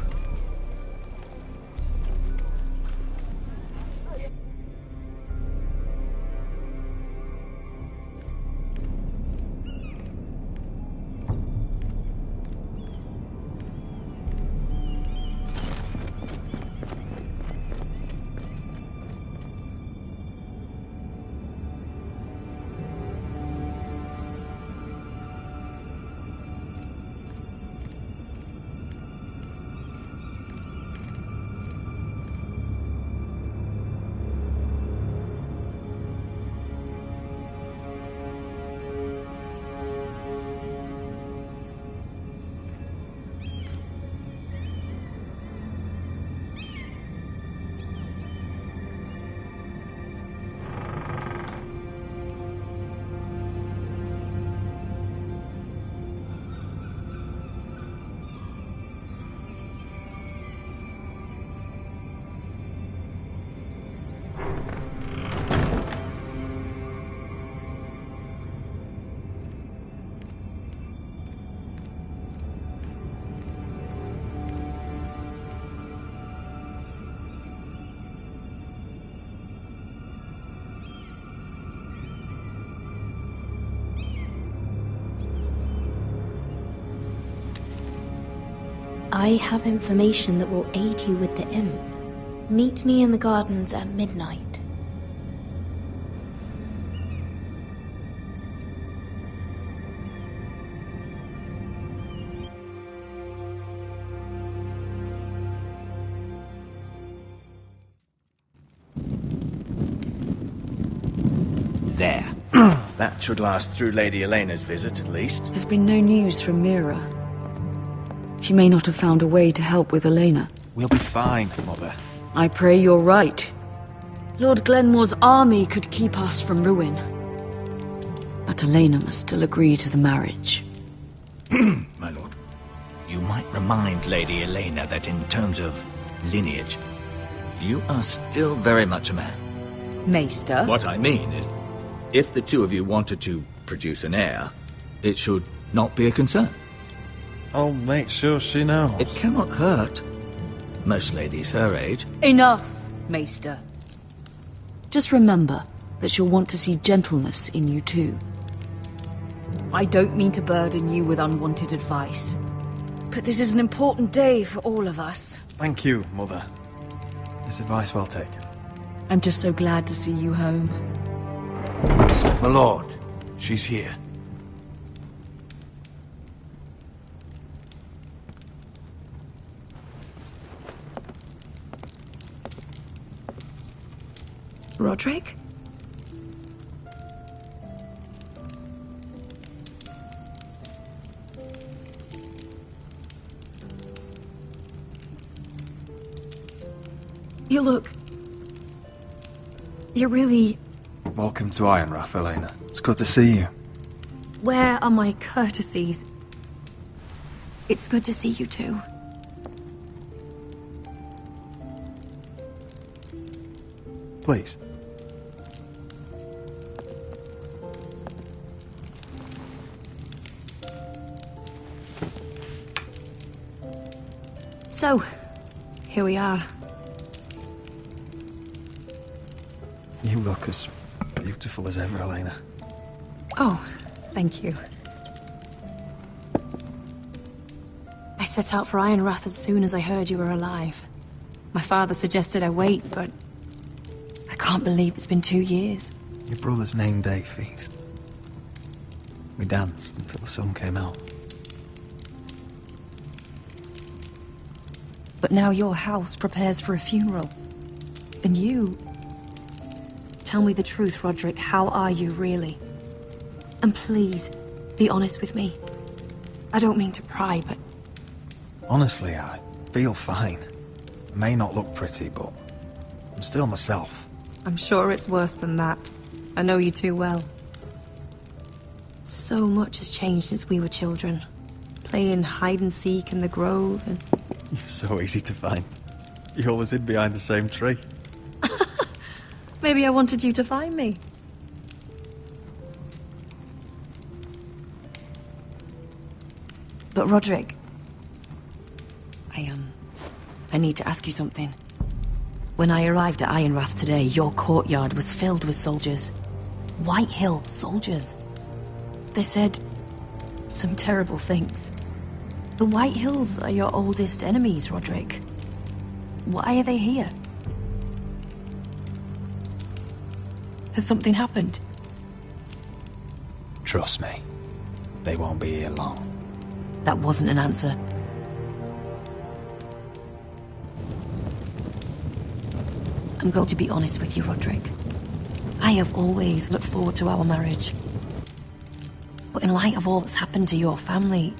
I have information that will aid you with the imp. Meet me in the gardens at midnight. There. That should last through Lady Elena's visit, at least. There's been no news from Mira. She may not have found a way to help with Elena. We'll be fine, Mother. I pray you're right. Lord Glenmore's army could keep us from ruin. But Elena must still agree to the marriage. My lord, you might remind Lady Elena that in terms of lineage, you are still very much a man. Maester? What I mean is, if the two of you wanted to produce an heir, it should not be a concern. I'll make sure she knows. It cannot hurt. Most ladies her age. Enough, Maester. Just remember that she'll want to see gentleness in you too. I don't mean to burden you with unwanted advice, but this is an important day for all of us. Thank you, Mother. This advice well taken. I'm just so glad to see you home. My lord, she's here. You look... You're really... Welcome to Ironrath, Elena. It's good to see you. Where are my courtesies? It's good to see you too. Please. So, here we are. You look as beautiful as ever, Elena. Oh, thank you. I set out for Ironrath as soon as I heard you were alive. My father suggested I wait, but I can't believe it's been 2 years. Your brother's name day feast. We danced until the sun came out. But now your house prepares for a funeral. And you... Tell me the truth, Roderick. How are you, really? And please, be honest with me. I don't mean to pry, but... Honestly, I feel fine. I may not look pretty, but I'm still myself. I'm sure it's worse than that. I know you too well. So much has changed since we were children. Playing hide-and-seek in the grove and... You're so easy to find. You always hid behind the same tree. Maybe I wanted you to find me. But Roderick... I need to ask you something. When I arrived at Ironrath today, your courtyard was filled with soldiers. White Hill soldiers. They said some terrible things. The White Hills are your oldest enemies, Roderick. Why are they here? Has something happened? Trust me, they won't be here long. That wasn't an answer. I'm going to be honest with you, Roderick. I have always looked forward to our marriage. But in light of all that's happened to your family...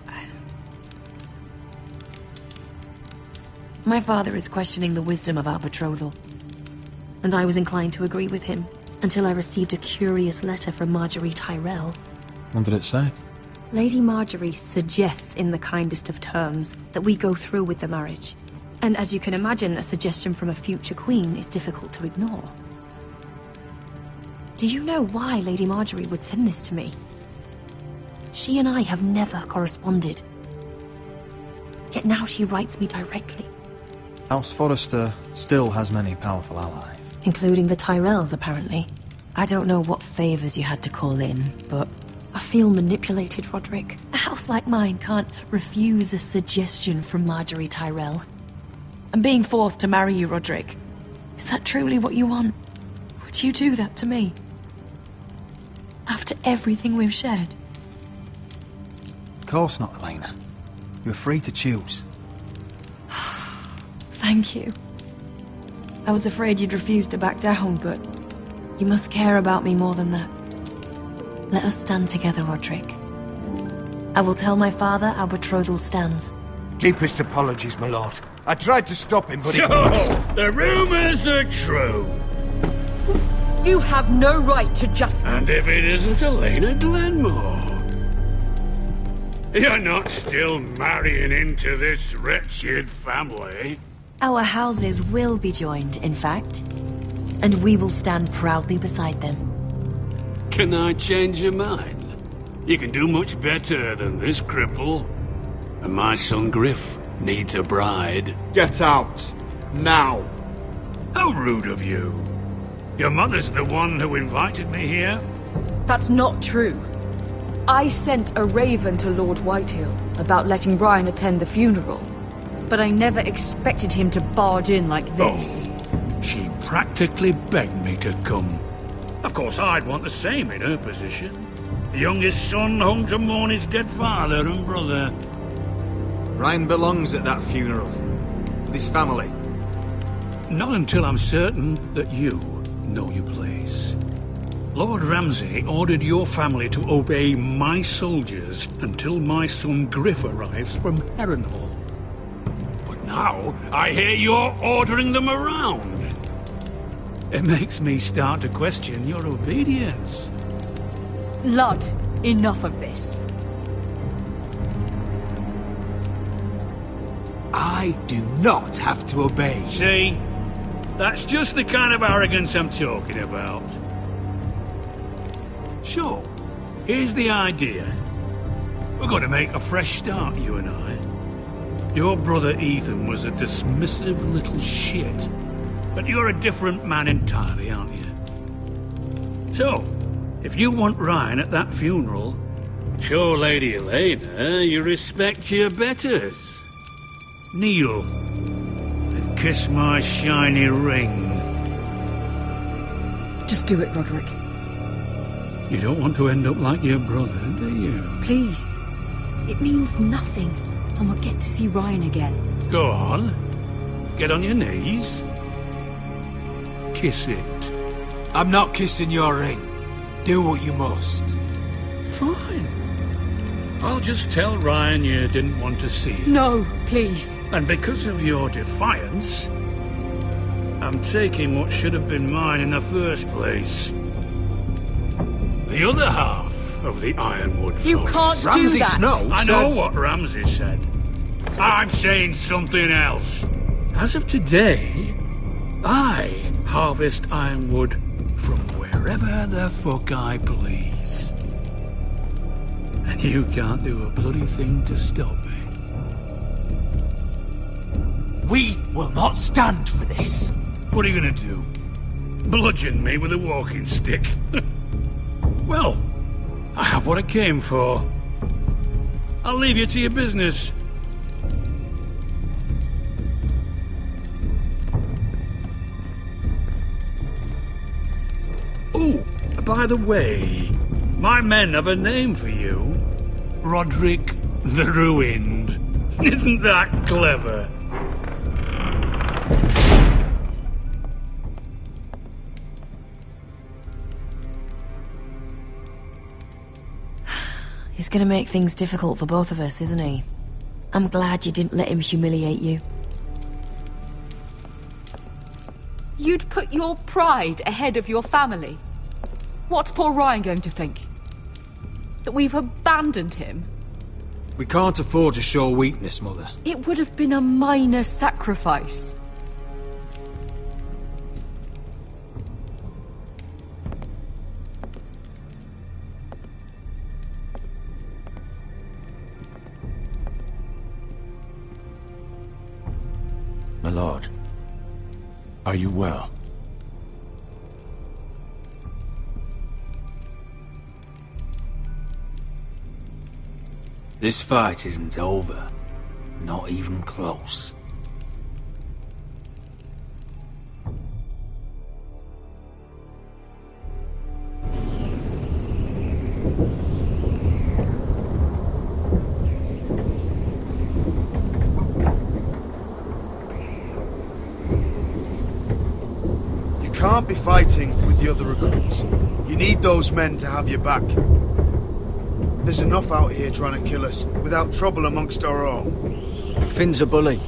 My father is questioning the wisdom of our betrothal. And I was inclined to agree with him, until I received a curious letter from Marjorie Tyrell. What did it say? Lady Marjorie suggests in the kindest of terms that we go through with the marriage. And as you can imagine, a suggestion from a future queen is difficult to ignore. Do you know why Lady Marjorie would send this to me? She and I have never corresponded. Yet now she writes me directly. House Forrester still has many powerful allies. Including the Tyrells, apparently. I don't know what favors you had to call in, but I feel manipulated, Roderick. A house like mine can't refuse a suggestion from Marjorie Tyrell. I'm being forced to marry you, Roderick. Is that truly what you want? Would you do that to me? After everything we've shared? Of course not, Elena. You're free to choose. Thank you. I was afraid you'd refuse to back down, but you must care about me more than that. Let us stand together, Roderick. I will tell my father our betrothal stands. Deepest apologies, my lord. I tried to stop him, but So, the rumors are true. You have no right to just... And if it isn't Elena Glenmore? You're not still marrying into this wretched family? Our houses will be joined, in fact. And we will stand proudly beside them. Can I change your mind? You can do much better than this cripple. And my son Griff needs a bride. Get out. Now. How rude of you. Your mother's the one who invited me here? That's not true. I sent a raven to Lord Whitehill about letting Brian attend the funeral. But I never expected him to barge in like this. Oh, she practically begged me to come. Of course, I'd want the same in her position. The youngest son home to mourn his dead father and brother. Ryan belongs at that funeral. With his family. Not until I'm certain that you know your place. Lord Ramsay ordered your family to obey my soldiers until my son Griff arrives from Harrenhal. But now, I hear you're ordering them around. It makes me start to question your obedience. Lud, enough of this. I do not have to obey. See? That's just the kind of arrogance I'm talking about. So, here's the idea. We're going to make a fresh start, you and I. Your brother Ethan was a dismissive little shit. But you're a different man entirely, aren't you? So, if you want Ryan at that funeral, show Lady Elena you respect your betters. Kneel and kiss my shiny ring. Just do it, Roderick. You don't want to end up like your brother, do you? Please. It means nothing, and we'll get to see Ryan again. Go on. Get on your knees. Kiss it. I'm not kissing your ring. Do what you must. Fine. I'll just tell Ryan you didn't want to see it. No, please. And because of your defiance, I'm taking what should have been mine in the first place. The other half of the Ironwood Forest. You can't do Ramsay that. Snow I said... know what Ramsay said. I'm saying something else. As of today, I harvest ironwood from wherever the fuck I please. And you can't do a bloody thing to stop me. We will not stand for this. What are you gonna do? Bludgeon me with a walking stick? Well, I have what I came for. I'll leave you to your business. Oh, by the way, my men have a name for you. Roderick the Ruined. Isn't that clever? He's gonna make things difficult for both of us, isn't he? I'm glad you didn't let him humiliate you. You'd put your pride ahead of your family. What's poor Ryan going to think? That we've abandoned him? We can't afford to show weakness, Mother. It would have been a minor sacrifice. My lord, are you well? This fight isn't over. Not even close. You can't be fighting with the other recruits. You need those men to have your back. There's enough out here trying to kill us, without trouble amongst our own. Finn's a bully.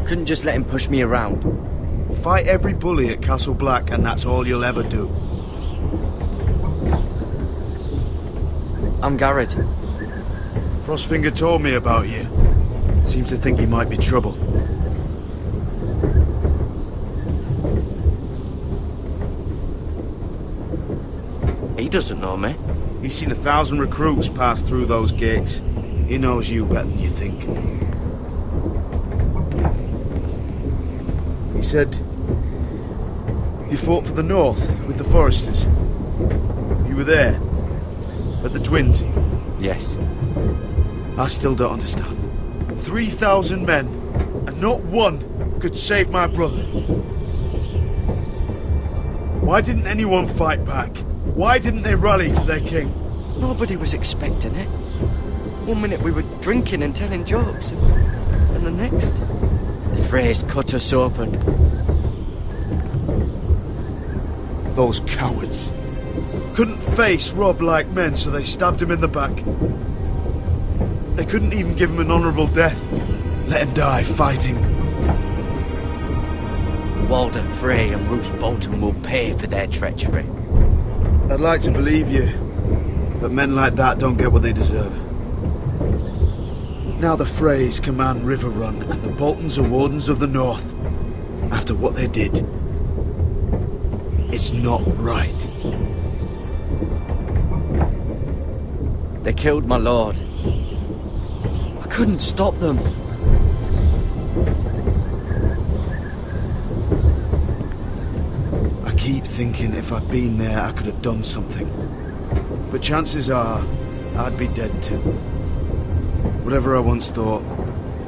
Couldn't just let him push me around. Fight every bully at Castle Black, and that's all you'll ever do. I'm Garrett. Frostfinger told me about you. Seems to think you might be trouble. He doesn't know me. He's seen 1,000 recruits pass through those gates. He knows you better than you think. He said you fought for the North with the Foresters. You were there, at the Twins. Yes. I still don't understand. 3,000 men, and not one could save my brother. Why didn't anyone fight back? Why didn't they rally to their king? Nobody was expecting it. One minute we were drinking and telling jokes, and the next, the phrase cut us open. Those cowards. Couldn't face Rob like men, so they stabbed him in the back. They couldn't even give him an honourable death. Let him die fighting. Walder Frey and Roose Bolton will pay for their treachery. I'd like to believe you, but men like that don't get what they deserve. Now the Freys command Riverrun, and the Boltons are Wardens of the North. After what they did, it's not right. They killed my lord. I couldn't stop them. I keep thinking if I'd been there, I could have done something. But chances are, I'd be dead too. Whatever I once thought,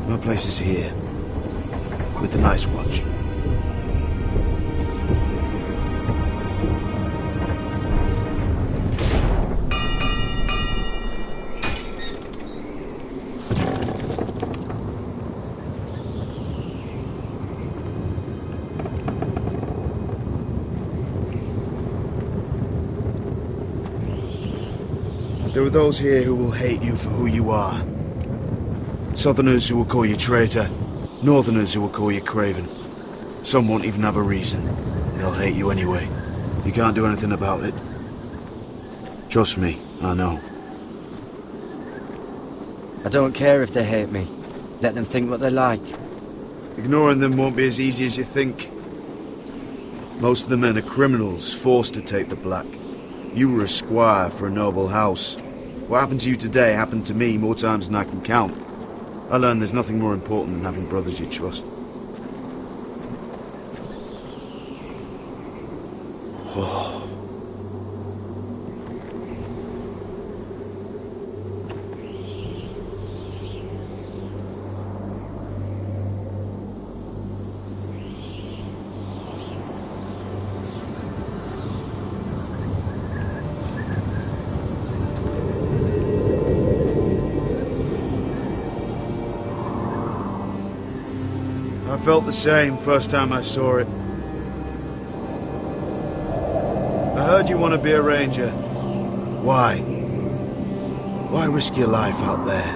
my place is here, with the Night's Watch. There are those here who will hate you for who you are. Southerners who will call you traitor, Northerners who will call you craven. Some won't even have a reason. They'll hate you anyway. You can't do anything about it. Trust me, I know. I don't care if they hate me. Let them think what they like. Ignoring them won't be as easy as you think. Most of the men are criminals, forced to take the black. You were a squire for a noble house. What happened to you today happened to me more times than I can count. I learned there's nothing more important than having brothers you trust. I felt the same first time I saw it. I heard you want to be a ranger. Why? Why risk your life out there?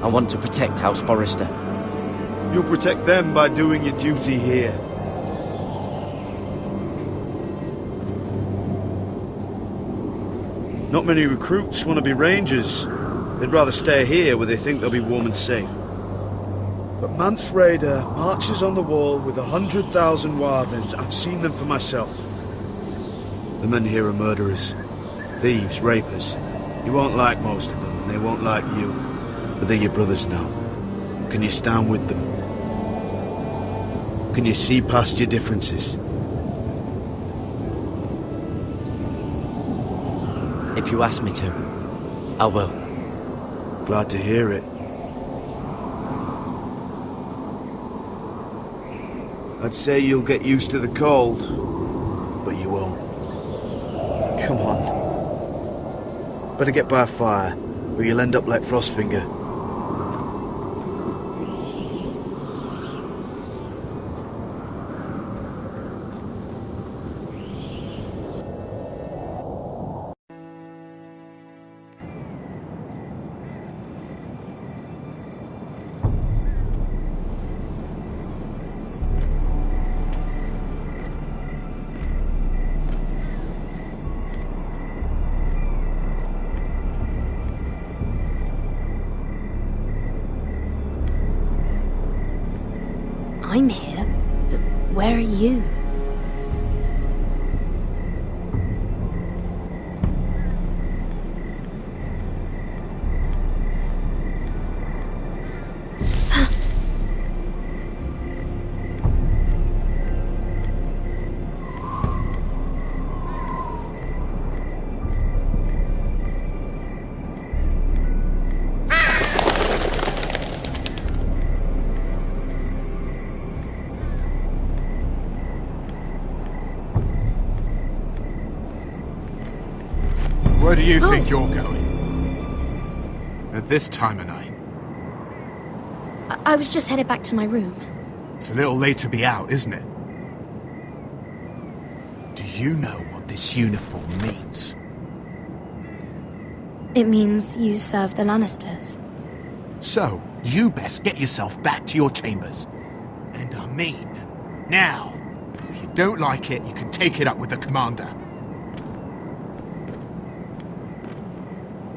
I want to protect House Forrester. You'll protect them by doing your duty here. Not many recruits want to be rangers. They'd rather stay here where they think they'll be warm and safe. But Mance Rayder marches on the wall with 100,000 wildlings. I've seen them for myself. The men here are murderers, thieves, rapers. You won't like most of them, and they won't like you. But they're your brothers now. Can you stand with them? Can you see past your differences? If you ask me to, I will. Glad to hear it. I'd say you'll get used to the cold, but you won't. Come on. Better get by a fire, or you'll end up like Frostfinger. I'm here, but where are you? Where do you think you're going? At this time of night? I was just headed back to my room. It's a little late to be out, isn't it? Do you know what this uniform means? It means you serve the Lannisters. So, you best get yourself back to your chambers. And I mean, now. If you don't like it, you can take it up with the commander.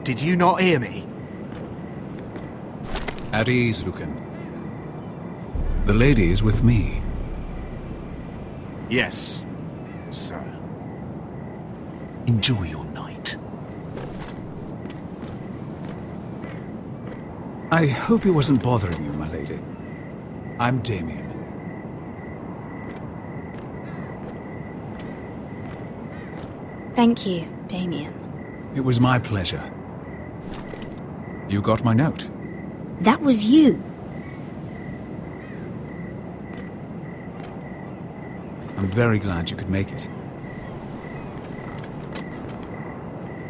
Did you not hear me? At ease, Lucan. The lady is with me. Yes, sir. Enjoy your night. I hope he wasn't bothering you, my lady. I'm Damien. Thank you, Damien. It was my pleasure. You got my note. That was you. I'm very glad you could make it.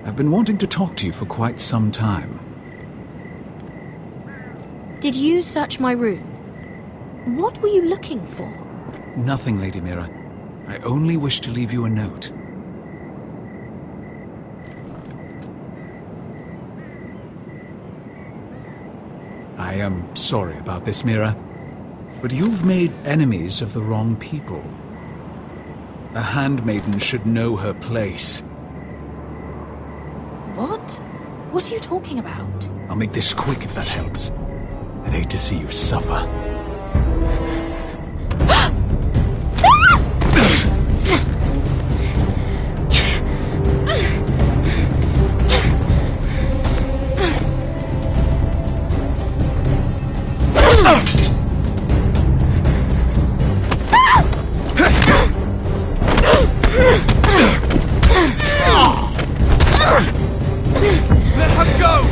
I've been wanting to talk to you for quite some time. Did you search my room? What were you looking for? Nothing, Lady Mira. I only wish to leave you a note. I am sorry about this, Mira, but you've made enemies of the wrong people. A handmaiden should know her place. What? What are you talking about? I'll make this quick if that helps. I'd hate to see you suffer. Let her go!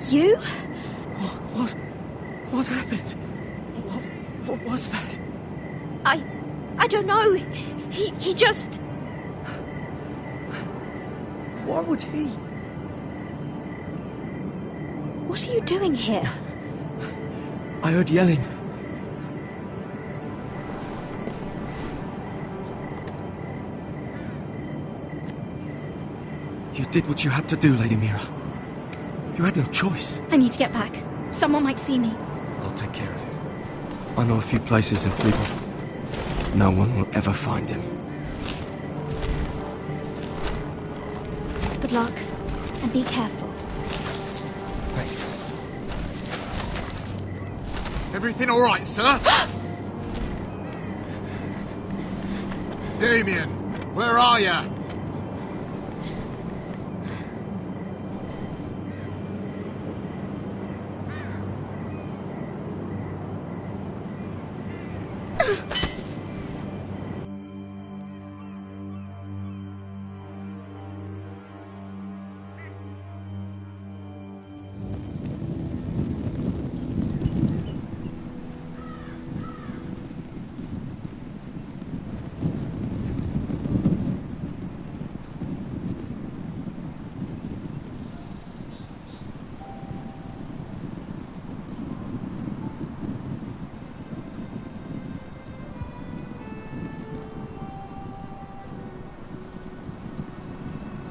You? What happened? What was that? I don't know. He just... Why would he? What are you doing here? I heard yelling. You did what you had to do, Lady Mira. You had no choice. I need to get back. Someone might see me. I'll take care of it. I know a few places in Fleetwood. No one will ever find him. Good luck, and be careful. Thanks. Everything all right, sir? Damien, where are you?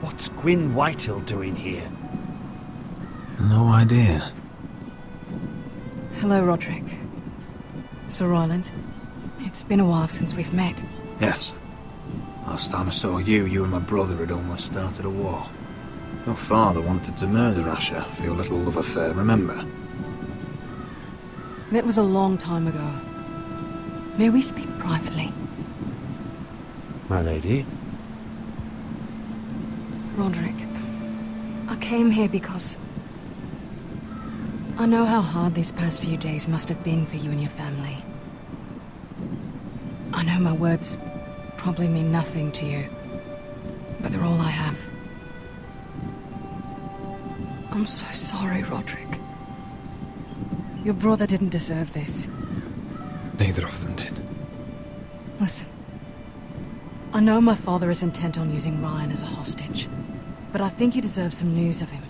What's Gwyn Whitehill doing here? No idea. Hello, Roderick. Sir Roland. It's been a while since we've met. Yes. Last time I saw you and my brother had almost started a war. Your father wanted to murder Asher for your little love affair, remember? That was a long time ago. May we speak privately? My lady? Roderick, I came here because I know how hard these past few days must have been for you and your family. I know my words probably mean nothing to you, but they're all I have. I'm so sorry, Roderick. Your brother didn't deserve this. Neither of them did. Listen. I know my father is intent on using Ryan as a hostage, but I think you deserve some news of him.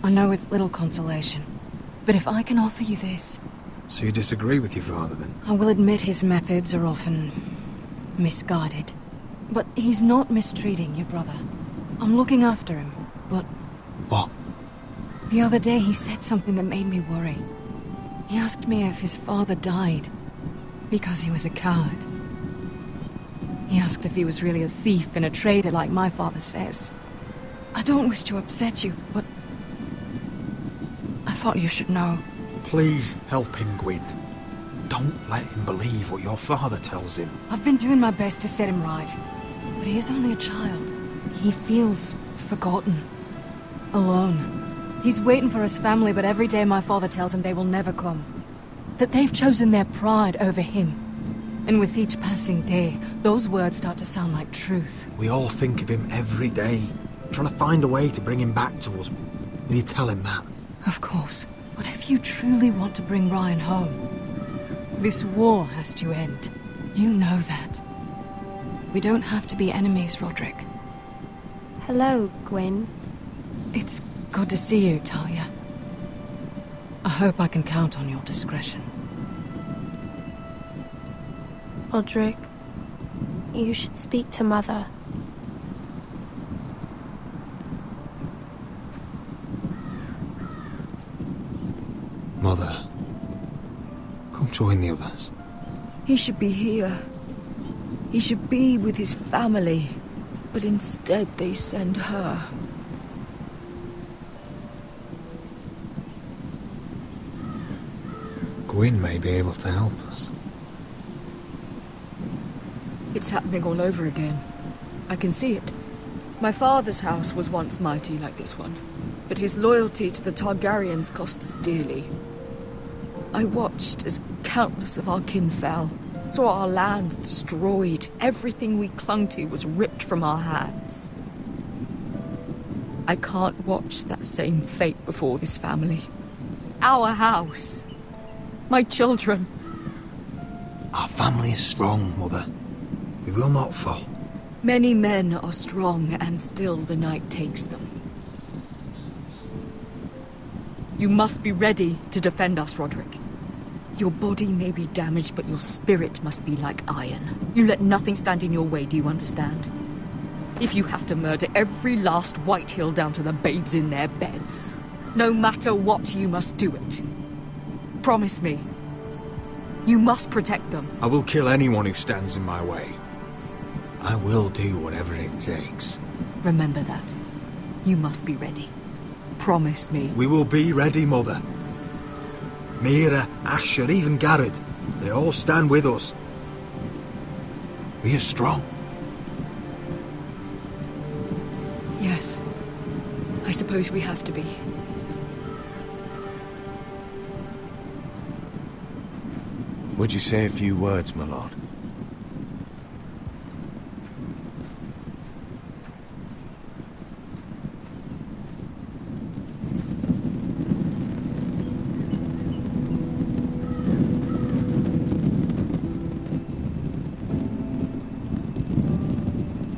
I know it's little consolation, but if I can offer you this... So you disagree with your father, then? I will admit his methods are often... misguided. But he's not mistreating your brother. I'm looking after him, but... What? The other day he said something that made me worry. He asked me if his father died because he was a coward. He asked if he was really a thief and a traitor like my father says. I don't wish to upset you, but... I thought you should know. Please help him, Gwyn. Don't let him believe what your father tells him. I've been doing my best to set him right, but he is only a child. He feels forgotten, alone. He's waiting for his family, but every day my father tells him they will never come. That they've chosen their pride over him. And with each passing day, those words start to sound like truth. We all think of him every day, trying to find a way to bring him back to us. Will you tell him that? Of course. But if you truly want to bring Ryan home, this war has to end. You know that. We don't have to be enemies, Roderick. Hello, Gwyn. It's good to see you, Talia. I hope I can count on your discretion. Roderick, you should speak to Mother. Mother, come join the others. He should be here. He should be with his family. But instead they send her. Gwyn may be able to help us. It's happening all over again. I can see it. My father's house was once mighty like this one, but his loyalty to the Targaryens cost us dearly. I watched as countless of our kin fell, saw our lands destroyed, everything we clung to was ripped from our hands. I can't watch that same fate before this family. Our house. My children. Our family is strong, Mother. We will not fall. Many men are strong, and still the night takes them. You must be ready to defend us, Roderick. Your body may be damaged, but your spirit must be like iron. You let nothing stand in your way, do you understand? If you have to murder every last Whitehill down to the babes in their beds, no matter what, you must do it. Promise me. You must protect them. I will kill anyone who stands in my way. I will do whatever it takes. Remember that. You must be ready. Promise me. We will be ready, Mother. Mira, Asher, even Garrett. They all stand with us. We are strong. Yes. I suppose we have to be. Would you say a few words, my lord?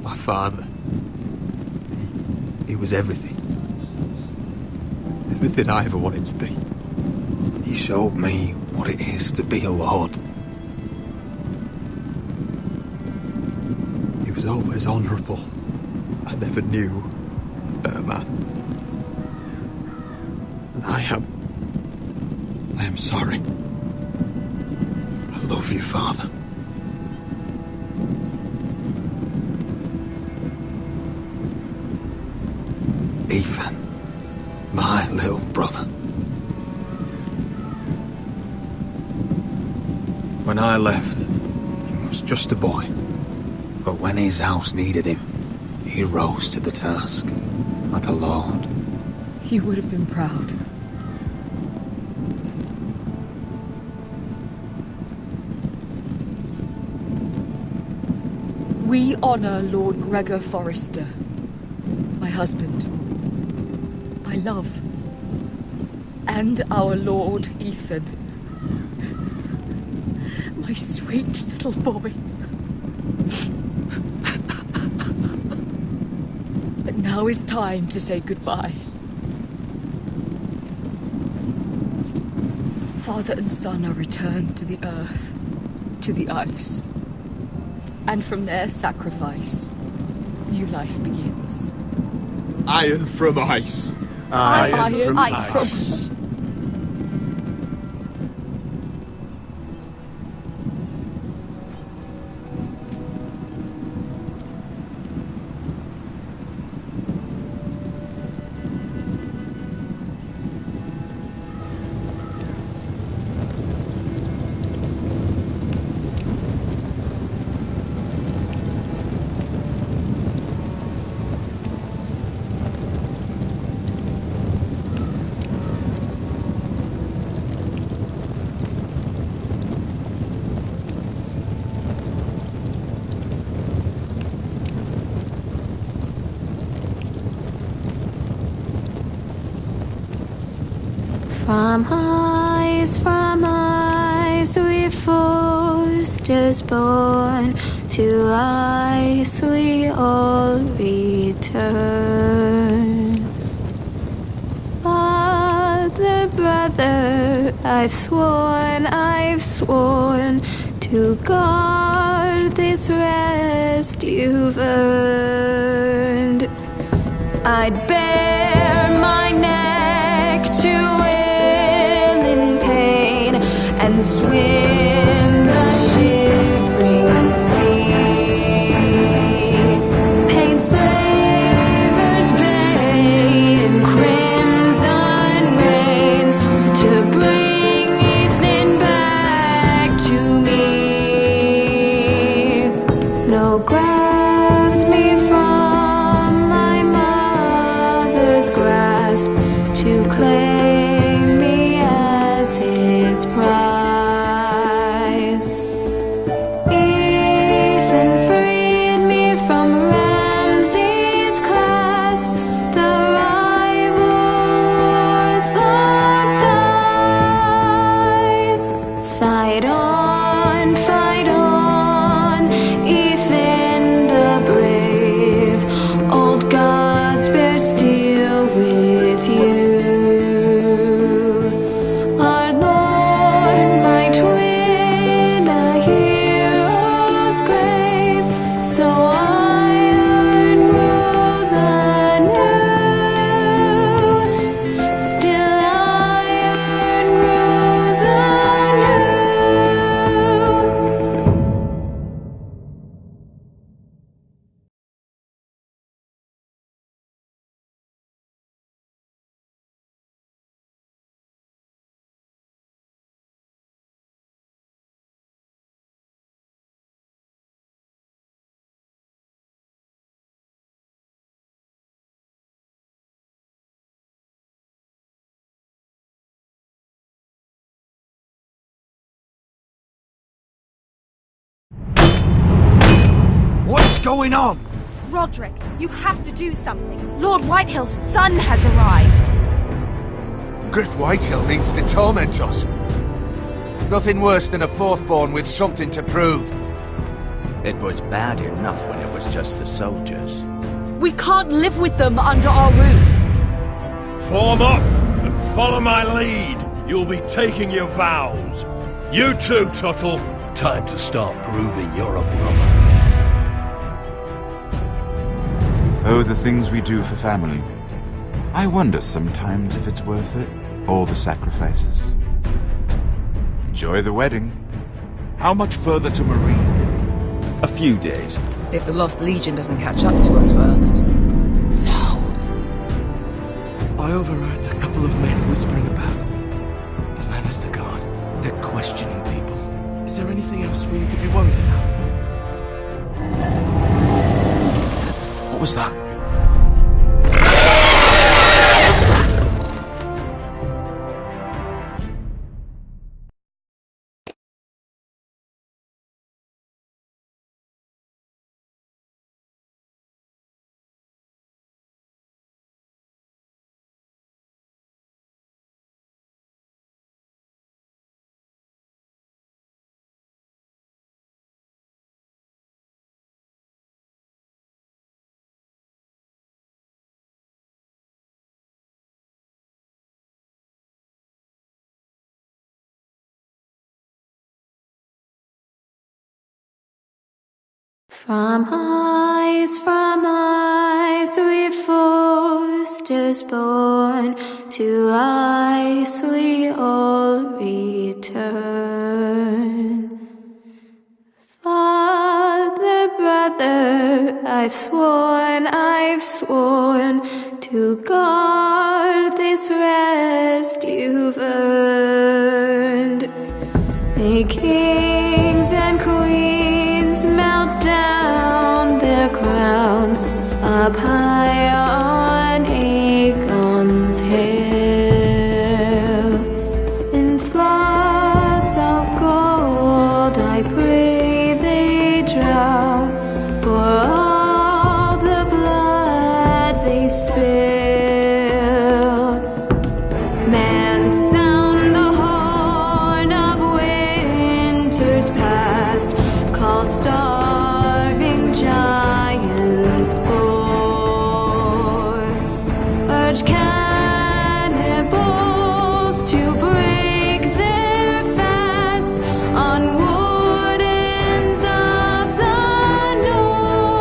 My father. He was everything. Everything I ever wanted to be. He showed me what it is to be a lord. He was always honourable. I never knew a better man. And I am sorry. I love you, Father. Ethan, my little brother. When I left, he was just a boy. But when his house needed him, he rose to the task, like a lord. He would have been proud. We honor Lord Gregor Forrester, my husband, my love. and our Lord Ethan. My sweet little boy. But now is time to say goodbye. Father and son are returned to the earth, to the ice. And from their sacrifice, new life begins. Iron from ice. Iron from ice. From ice we foresters born, to ice we all return. Father, brother, I've sworn to guard this rest you've earned. I'd bare my neck to and swim the shivering sea. Paint slavers bay in crimson rains to bring Ethan back to me. Snow grabbed me from my mother's grasp to claim me as his prize. Ethan freed me from Ramsay's clasp. The rival's locked eyes. Fight on, Ethan the brave. Old gods bear steel with you. What's going on? Roderick, you have to do something. Lord Whitehill's son has arrived. Griff Whitehill means to torment us. Nothing worse than a fourth-born with something to prove. It was bad enough when it was just the soldiers. We can't live with them under our roof. Form up and follow my lead. You'll be taking your vows. You too, Tuttle. Time to start proving you're a brother. Oh, the things we do for family. I wonder sometimes if it's worth it, all the sacrifices. Enjoy the wedding. How much further to Marine? A few days. If the Lost Legion doesn't catch up to us first. I overheard a couple of men whispering about the Lannister Guard. They're questioning people. Is there anything else we need to be worried about? What was that? From ice we foresters born, to ice we all return. Father, brother, I've sworn to guard this rest you've earned. May kings and queens melt down their crowns up high on Aegon's hill. In floods of gold I pray they drown, for all the blood they spill. Man, sound the horn of winter's past, call starving giants forth, urge cannibals to break their fast on wardens of the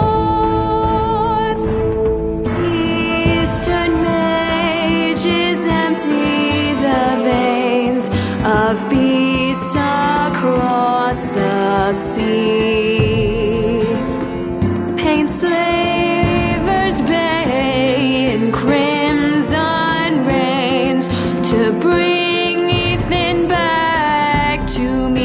north. Eastern mages empty the veins of beasts across the sea, paint slavers bay in crimson rains to bring Ethan back to me.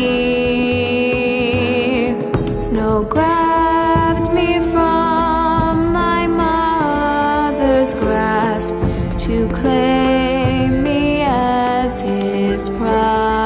Snow grabbed me from my mother's grasp to claim me as his pride.